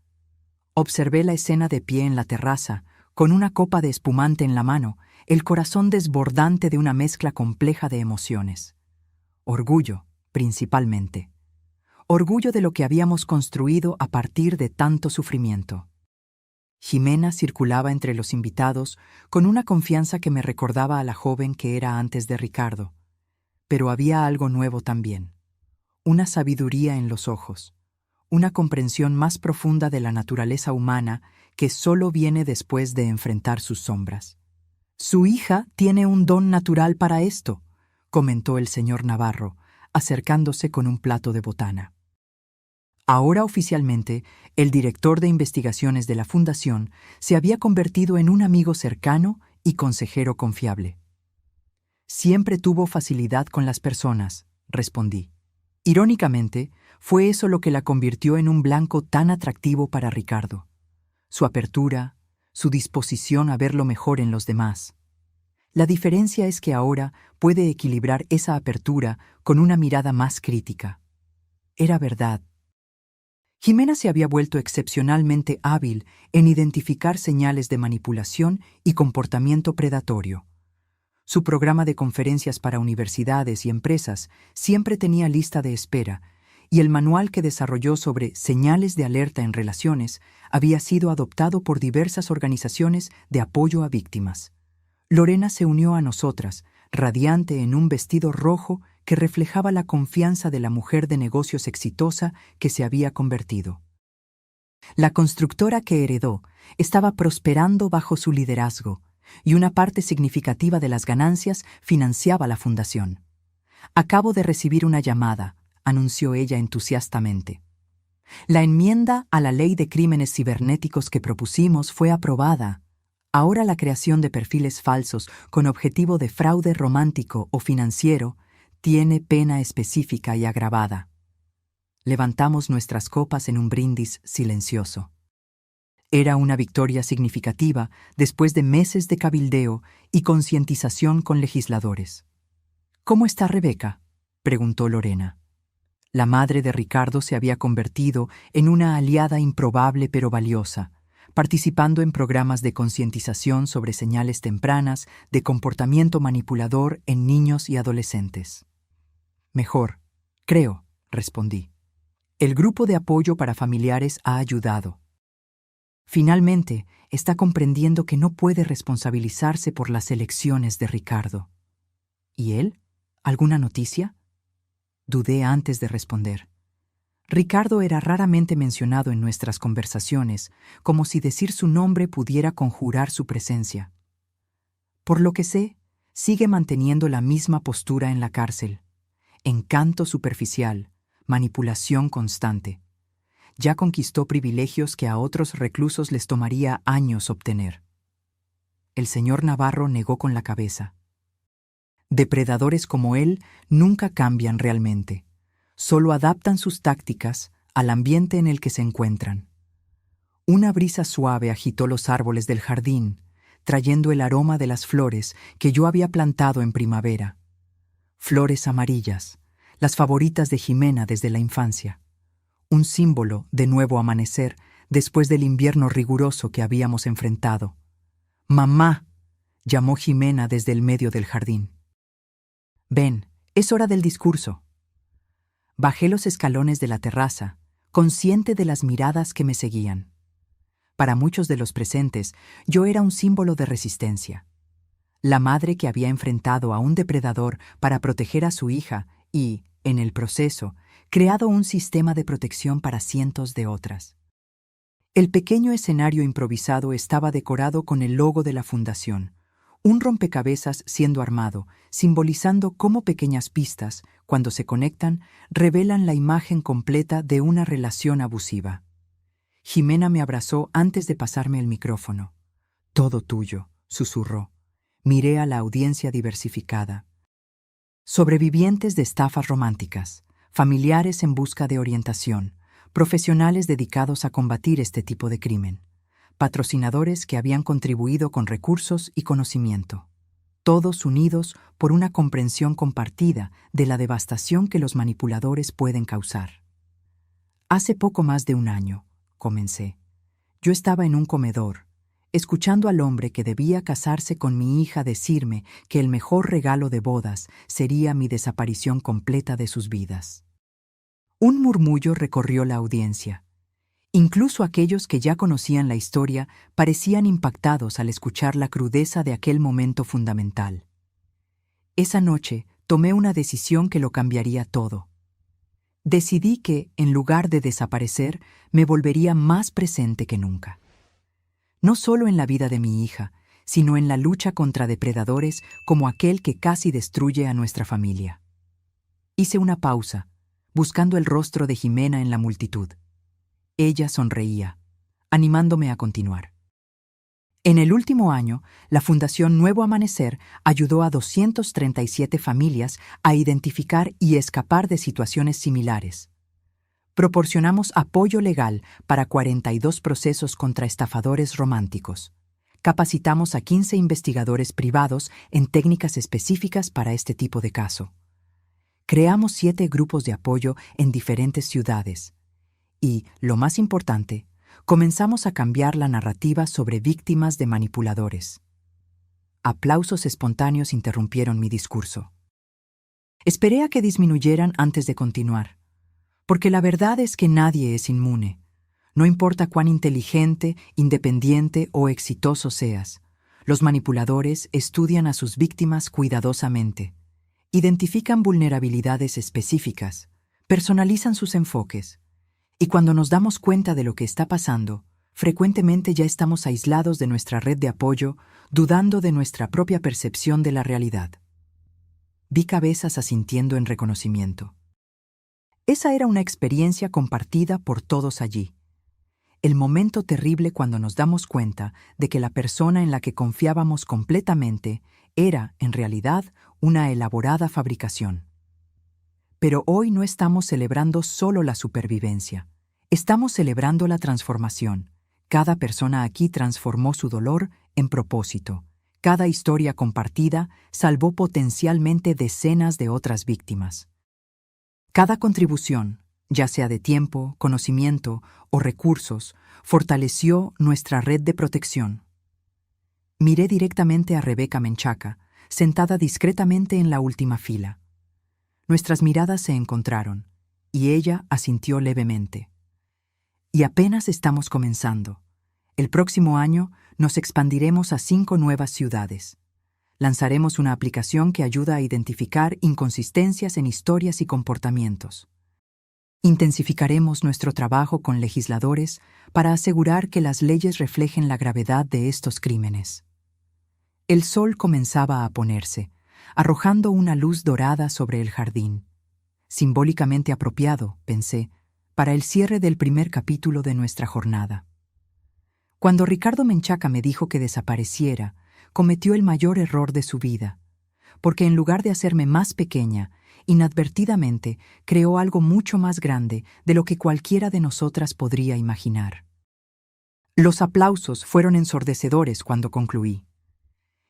Observé la escena de pie en la terraza, con una copa de espumante en la mano, el corazón desbordante de una mezcla compleja de emociones. Orgullo, principalmente. Orgullo de lo que habíamos construido a partir de tanto sufrimiento. Jimena circulaba entre los invitados con una confianza que me recordaba a la joven que era antes de Ricardo. Pero había algo nuevo también. Una sabiduría en los ojos, una comprensión más profunda de la naturaleza humana que solo viene después de enfrentar sus sombras. «Su hija tiene un don natural para esto», comentó el señor Navarro, acercándose con un plato de botana. Ahora oficialmente, el director de investigaciones de la Fundación se había convertido en un amigo cercano y consejero confiable. «Siempre tuvo facilidad con las personas», respondí. Irónicamente, fue eso lo que la convirtió en un blanco tan atractivo para Ricardo. Su apertura, su disposición a ver lo mejor en los demás. La diferencia es que ahora puede equilibrar esa apertura con una mirada más crítica. Era verdad. Jimena se había vuelto excepcionalmente hábil en identificar señales de manipulación y comportamiento predatorio. Su programa de conferencias para universidades y empresas siempre tenía lista de espera, y el manual que desarrolló sobre señales de alerta en relaciones había sido adoptado por diversas organizaciones de apoyo a víctimas. Lorena se unió a nosotras, radiante en un vestido rojo que reflejaba la confianza de la mujer de negocios exitosa que se había convertido. La constructora que heredó estaba prosperando bajo su liderazgo, y una parte significativa de las ganancias financiaba la fundación. «Acabo de recibir una llamada», anunció ella entusiastamente. «La enmienda a la ley de crímenes cibernéticos que propusimos fue aprobada. Ahora la creación de perfiles falsos con objetivo de fraude romántico o financiero tiene pena específica y agravada». Levantamos nuestras copas en un brindis silencioso. Era una victoria significativa después de meses de cabildeo y concientización con legisladores. «¿Cómo está Rebeca?», preguntó Lorena. La madre de Ricardo se había convertido en una aliada improbable pero valiosa, participando en programas de concientización sobre señales tempranas de comportamiento manipulador en niños y adolescentes. «Mejor, creo», respondí. «El grupo de apoyo para familiares ha ayudado. Finalmente, está comprendiendo que no puede responsabilizarse por las elecciones de Ricardo». «¿Y él? ¿Alguna noticia?». Dudé antes de responder. Ricardo era raramente mencionado en nuestras conversaciones, como si decir su nombre pudiera conjurar su presencia. Por lo que sé, sigue manteniendo la misma postura en la cárcel. Encanto superficial, manipulación constante. Ya conquistó privilegios que a otros reclusos les tomaría años obtener. El señor Navarro negó con la cabeza. Depredadores como él nunca cambian realmente. Solo adaptan sus tácticas al ambiente en el que se encuentran. Una brisa suave agitó los árboles del jardín, trayendo el aroma de las flores que yo había plantado en primavera. Flores amarillas, las favoritas de Jimena desde la infancia. Un símbolo de nuevo amanecer después del invierno riguroso que habíamos enfrentado. «Mamá», llamó Jimena desde el medio del jardín. «Ven, es hora del discurso». Bajé los escalones de la terraza, consciente de las miradas que me seguían. Para muchos de los presentes, yo era un símbolo de resistencia. La madre que había enfrentado a un depredador para proteger a su hija y, en el proceso, creado un sistema de protección para cientos de otras. El pequeño escenario improvisado estaba decorado con el logo de la fundación, un rompecabezas siendo armado, simbolizando cómo pequeñas pistas, cuando se conectan, revelan la imagen completa de una relación abusiva. Jimena me abrazó antes de pasarme el micrófono. «Todo tuyo», susurró. Miré a la audiencia diversificada. Sobrevivientes de estafas románticas, familiares en busca de orientación, profesionales dedicados a combatir este tipo de crimen, patrocinadores que habían contribuido con recursos y conocimiento, todos unidos por una comprensión compartida de la devastación que los manipuladores pueden causar. Hace poco más de un año, comencé. Yo estaba en un comedor, escuchando al hombre que debía casarse con mi hija decirme que el mejor regalo de bodas sería mi desaparición completa de sus vidas. Un murmullo recorrió la audiencia. Incluso aquellos que ya conocían la historia parecían impactados al escuchar la crudeza de aquel momento fundamental. Esa noche tomé una decisión que lo cambiaría todo. Decidí que, en lugar de desaparecer, me volvería más presente que nunca. No solo en la vida de mi hija, sino en la lucha contra depredadores como aquel que casi destruye a nuestra familia. Hice una pausa, buscando el rostro de Jimena en la multitud. Ella sonreía, animándome a continuar. En el último año, la Fundación Nuevo Amanecer ayudó a 237 familias a identificar y escapar de situaciones similares. Proporcionamos apoyo legal para 42 procesos contra estafadores románticos. Capacitamos a 15 investigadores privados en técnicas específicas para este tipo de caso. Creamos 7 grupos de apoyo en diferentes ciudades. Y, lo más importante, comenzamos a cambiar la narrativa sobre víctimas de manipuladores. Aplausos espontáneos interrumpieron mi discurso. Esperé a que disminuyeran antes de continuar, porque la verdad es que nadie es inmune. No importa cuán inteligente, independiente o exitoso seas, los manipuladores estudian a sus víctimas cuidadosamente, identifican vulnerabilidades específicas, personalizan sus enfoques, y cuando nos damos cuenta de lo que está pasando, frecuentemente ya estamos aislados de nuestra red de apoyo, dudando de nuestra propia percepción de la realidad. Vi cabezas asintiendo en reconocimiento. Esa era una experiencia compartida por todos allí. El momento terrible cuando nos damos cuenta de que la persona en la que confiábamos completamente era, en realidad, una elaborada fabricación. Pero hoy no estamos celebrando solo la supervivencia. Estamos celebrando la transformación. Cada persona aquí transformó su dolor en propósito. Cada historia compartida salvó potencialmente decenas de otras víctimas. Cada contribución, ya sea de tiempo, conocimiento o recursos, fortaleció nuestra red de protección. Miré directamente a Rebeca Menchaca, sentada discretamente en la última fila. Nuestras miradas se encontraron, y ella asintió levemente. Y apenas estamos comenzando. El próximo año nos expandiremos a 5 nuevas ciudades. Lanzaremos una aplicación que ayuda a identificar inconsistencias en historias y comportamientos. Intensificaremos nuestro trabajo con legisladores para asegurar que las leyes reflejen la gravedad de estos crímenes. El sol comenzaba a ponerse, arrojando una luz dorada sobre el jardín. Simbólicamente apropiado, pensé, para el cierre del primer capítulo de nuestra jornada. Cuando Ricardo Menchaca me dijo que desapareciera, cometió el mayor error de su vida, porque en lugar de hacerme más pequeña, inadvertidamente creó algo mucho más grande de lo que cualquiera de nosotras podría imaginar. Los aplausos fueron ensordecedores cuando concluí.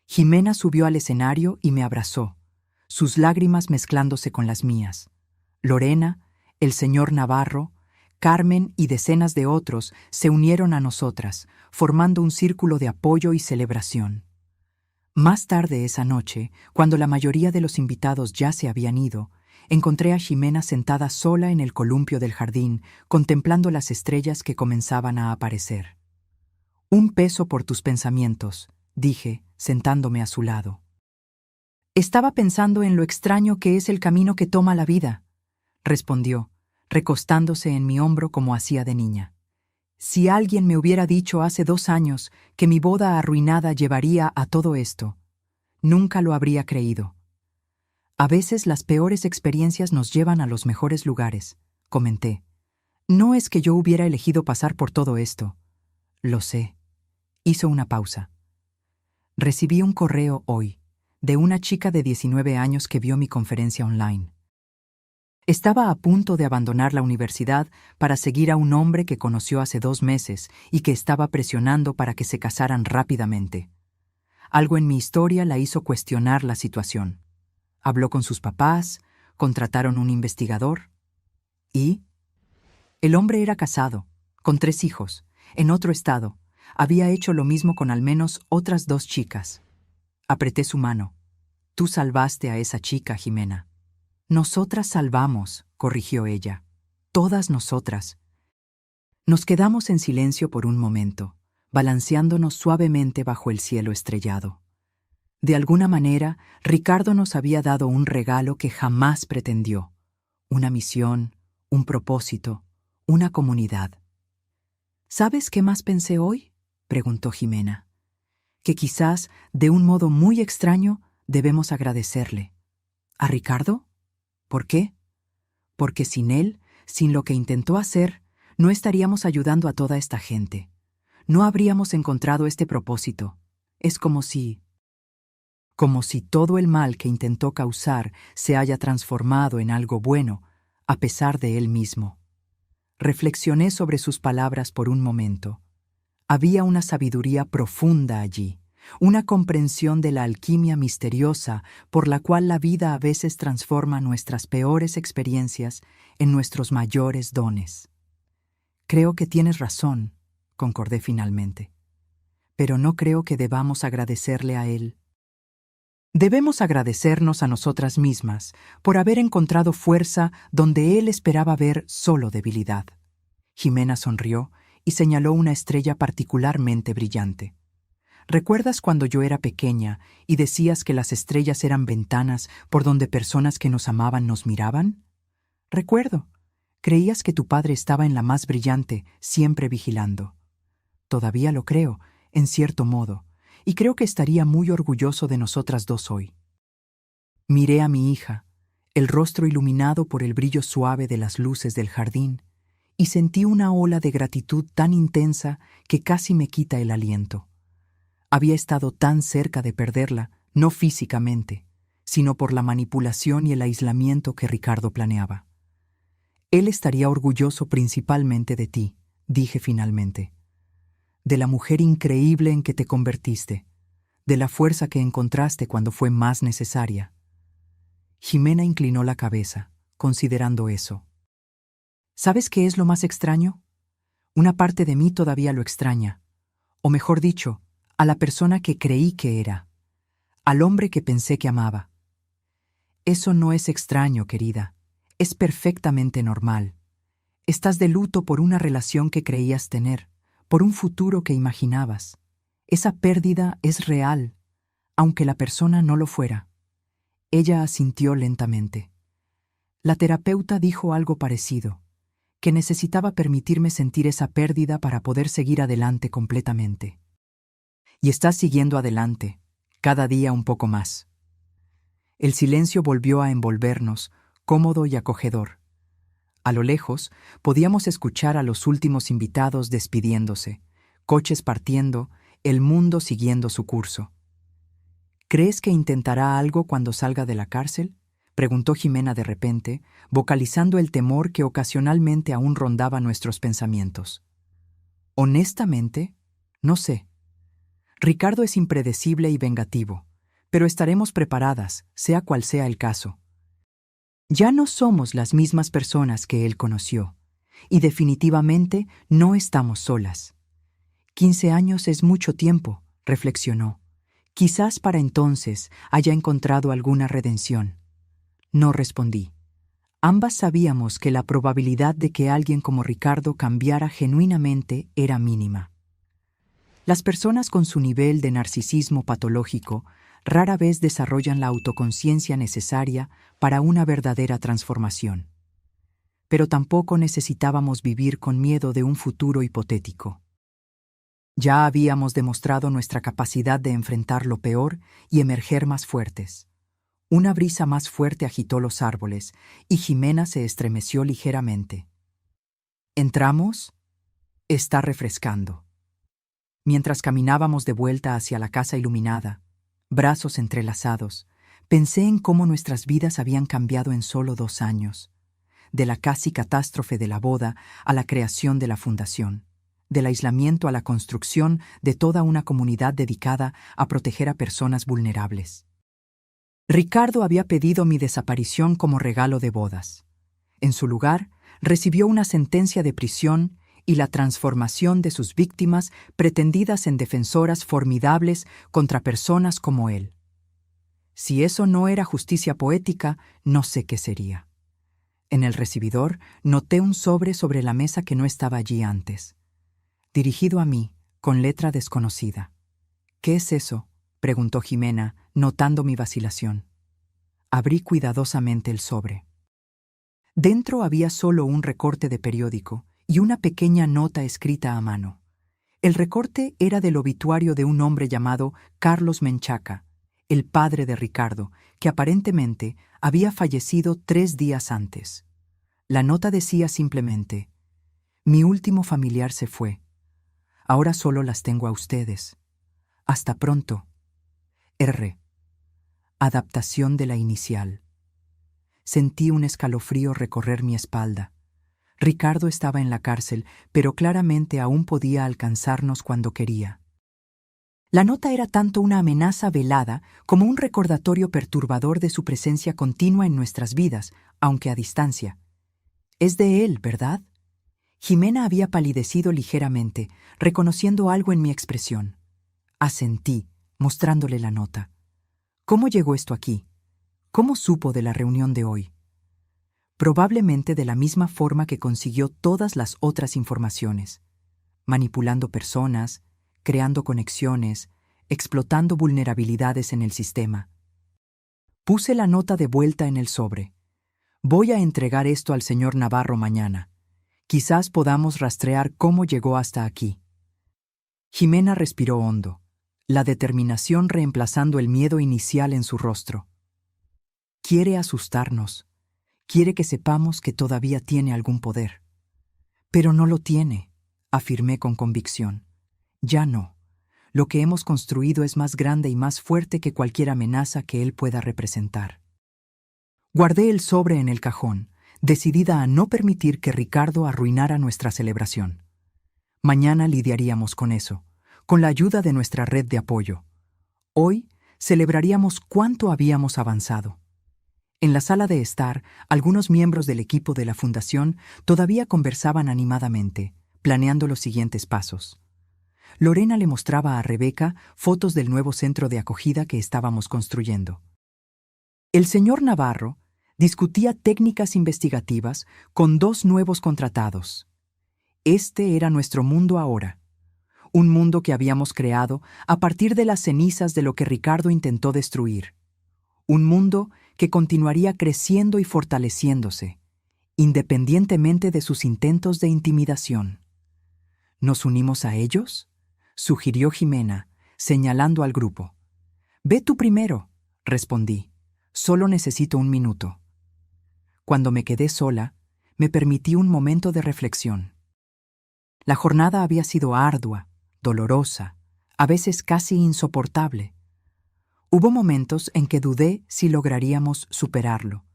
Jimena subió al escenario y me abrazó, sus lágrimas mezclándose con las mías. Lorena, el señor Navarro, Carmen y decenas de otros se unieron a nosotras, formando un círculo de apoyo y celebración. Más tarde esa noche, cuando la mayoría de los invitados ya se habían ido, encontré a Jimena sentada sola en el columpio del jardín, contemplando las estrellas que comenzaban a aparecer. «Un peso por tus pensamientos», dije, sentándome a su lado. «Estaba pensando en lo extraño que es el camino que toma la vida», respondió, recostándose en mi hombro como hacía de niña. Si alguien me hubiera dicho hace 2 años que mi boda arruinada llevaría a todo esto, nunca lo habría creído. A veces las peores experiencias nos llevan a los mejores lugares, comenté. No es que yo hubiera elegido pasar por todo esto. Lo sé. Hizo una pausa. Recibí un correo hoy, de una chica de 19 años que vio mi conferencia online. Estaba a punto de abandonar la universidad para seguir a un hombre que conoció hace 2 meses y que estaba presionando para que se casaran rápidamente. Algo en mi historia la hizo cuestionar la situación. Habló con sus papás, contrataron un investigador y... El hombre era casado, con 3 hijos, en otro estado. Había hecho lo mismo con al menos otras 2 chicas. Apreté su mano. Tú salvaste a esa chica, Jimena. Nosotras salvamos, corrigió ella. Todas nosotras. Nos quedamos en silencio por un momento, balanceándonos suavemente bajo el cielo estrellado. De alguna manera, Ricardo nos había dado un regalo que jamás pretendió. Una misión, un propósito, una comunidad. ¿Sabes qué más pensé hoy?, preguntó Jimena. Que quizás, de un modo muy extraño, debemos agradecerle. ¿A Ricardo? ¿Por qué? Porque sin él, sin lo que intentó hacer, no estaríamos ayudando a toda esta gente. No habríamos encontrado este propósito. Es como si todo el mal que intentó causar se haya transformado en algo bueno, a pesar de él mismo. Reflexioné sobre sus palabras por un momento. Había una sabiduría profunda allí, una comprensión de la alquimia misteriosa por la cual la vida a veces transforma nuestras peores experiencias en nuestros mayores dones. Creo que tienes razón, concordé finalmente. Pero no creo que debamos agradecerle a él. Debemos agradecernos a nosotras mismas por haber encontrado fuerza donde él esperaba ver solo debilidad. Jimena sonrió y señaló una estrella particularmente brillante. ¿Recuerdas cuando yo era pequeña y decías que las estrellas eran ventanas por donde personas que nos amaban nos miraban? Recuerdo. Creías que tu padre estaba en la más brillante, siempre vigilando. Todavía lo creo, en cierto modo, y creo que estaría muy orgulloso de nosotras 2 hoy. Miré a mi hija, el rostro iluminado por el brillo suave de las luces del jardín, y sentí una ola de gratitud tan intensa que casi me quita el aliento. Había estado tan cerca de perderla, no físicamente, sino por la manipulación y el aislamiento que Ricardo planeaba. Él estaría orgulloso principalmente de ti, dije finalmente. De la mujer increíble en que te convertiste, de la fuerza que encontraste cuando fue más necesaria. Jimena inclinó la cabeza, considerando eso. ¿Sabes qué es lo más extraño? Una parte de mí todavía lo extraña, o mejor dicho, a la persona que creí que era, al hombre que pensé que amaba. Eso no es extraño, querida, es perfectamente normal. Estás de luto por una relación que creías tener, por un futuro que imaginabas. Esa pérdida es real, aunque la persona no lo fuera. Ella asintió lentamente. La terapeuta dijo algo parecido, que necesitaba permitirme sentir esa pérdida para poder seguir adelante completamente. Y estás siguiendo adelante, cada día un poco más. El silencio volvió a envolvernos, cómodo y acogedor. A lo lejos, podíamos escuchar a los últimos invitados despidiéndose, coches partiendo, el mundo siguiendo su curso. ¿Crees que intentará algo cuando salga de la cárcel?, preguntó Jimena de repente, vocalizando el temor que ocasionalmente aún rondaba nuestros pensamientos. Honestamente, no sé. Ricardo es impredecible y vengativo, pero estaremos preparadas, sea cual sea el caso. Ya no somos las mismas personas que él conoció, y definitivamente no estamos solas. 15 años es mucho tiempo, reflexionó. Quizás para entonces haya encontrado alguna redención. No respondí. Ambas sabíamos que la probabilidad de que alguien como Ricardo cambiara genuinamente era mínima. Las personas con su nivel de narcisismo patológico rara vez desarrollan la autoconciencia necesaria para una verdadera transformación. pero tampoco necesitábamos vivir con miedo de un futuro hipotético. Ya habíamos demostrado nuestra capacidad de enfrentar lo peor y emerger más fuertes. Una brisa más fuerte agitó los árboles y Jimena se estremeció ligeramente. ¿Entramos? Está refrescando. Mientras caminábamos de vuelta hacia la casa iluminada, brazos entrelazados, pensé en cómo nuestras vidas habían cambiado en solo 2 años, de la casi catástrofe de la boda a la creación de la fundación, del aislamiento a la construcción de toda una comunidad dedicada a proteger a personas vulnerables. Ricardo había pedido mi desaparición como regalo de bodas. En su lugar, recibió una sentencia de prisión y la transformación de sus víctimas pretendidas en defensoras formidables contra personas como él. Si eso no era justicia poética, no sé qué sería. En el recibidor noté un sobre la mesa que no estaba allí antes. Dirigido a mí, con letra desconocida. ¿Qué es eso?, preguntó Jimena, notando mi vacilación. Abrí cuidadosamente el sobre. Dentro había solo un recorte de periódico y una pequeña nota escrita a mano. El recorte era del obituario de un hombre llamado Carlos Menchaca, el padre de Ricardo, que aparentemente había fallecido 3 días antes. La nota decía simplemente: «Mi último familiar se fue. Ahora solo las tengo a ustedes. Hasta pronto. R». Adaptación de la inicial. Sentí un escalofrío recorrer mi espalda. Ricardo estaba en la cárcel, pero claramente aún podía alcanzarnos cuando quería. La nota era tanto una amenaza velada como un recordatorio perturbador de su presencia continua en nuestras vidas, aunque a distancia. «Es de él, ¿verdad?». Jimena había palidecido ligeramente, reconociendo algo en mi expresión. Asentí, mostrándole la nota. «¿Cómo llegó esto aquí? ¿Cómo supo de la reunión de hoy?». Probablemente de la misma forma que consiguió todas las otras informaciones, manipulando personas, creando conexiones, explotando vulnerabilidades en el sistema. Puse la nota de vuelta en el sobre. «Voy a entregar esto al señor Navarro mañana. Quizás podamos rastrear cómo llegó hasta aquí». Jimena respiró hondo, la determinación reemplazando el miedo inicial en su rostro. Quiere asustarnos. Quiere que sepamos que todavía tiene algún poder. Pero no lo tiene, afirmé con convicción. Ya no. Lo que hemos construido es más grande y más fuerte que cualquier amenaza que él pueda representar. Guardé el sobre en el cajón, decidida a no permitir que Ricardo arruinara nuestra celebración. Mañana lidiaríamos con eso, con la ayuda de nuestra red de apoyo. Hoy celebraríamos cuánto habíamos avanzado. En la sala de estar, algunos miembros del equipo de la fundación todavía conversaban animadamente, planeando los siguientes pasos. Lorena le mostraba a Rebeca fotos del nuevo centro de acogida que estábamos construyendo. El señor Navarro discutía técnicas investigativas con 2 nuevos contratados. Este era nuestro mundo ahora, un mundo que habíamos creado a partir de las cenizas de lo que Ricardo intentó destruir. Un mundo que continuaría creciendo y fortaleciéndose, independientemente de sus intentos de intimidación. ¿Nos unimos a ellos?, sugirió Jimena, señalando al grupo. «Ve tú primero», respondí. «Solo necesito 1 minuto». Cuando me quedé sola, me permití un momento de reflexión. La jornada había sido ardua, dolorosa, a veces casi insoportable. Hubo momentos en que dudé si lograríamos superarlo,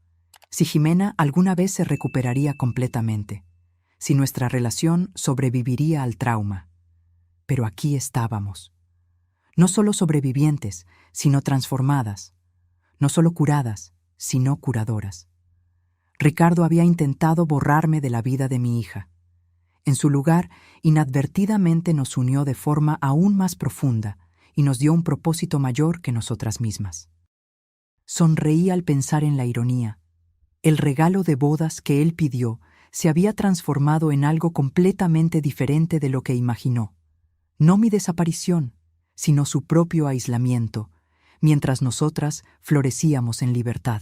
si Jimena alguna vez se recuperaría completamente, si nuestra relación sobreviviría al trauma. Pero aquí estábamos. No solo sobrevivientes, sino transformadas. No solo curadas, sino curadoras. Ricardo había intentado borrarme de la vida de mi hija. En su lugar, inadvertidamente nos unió de forma aún más profunda y nos dio un propósito mayor que nosotras mismas. Sonreí al pensar en la ironía. El regalo de bodas que él pidió se había transformado en algo completamente diferente de lo que imaginó. No mi desaparición, sino su propio aislamiento, mientras nosotras florecíamos en libertad.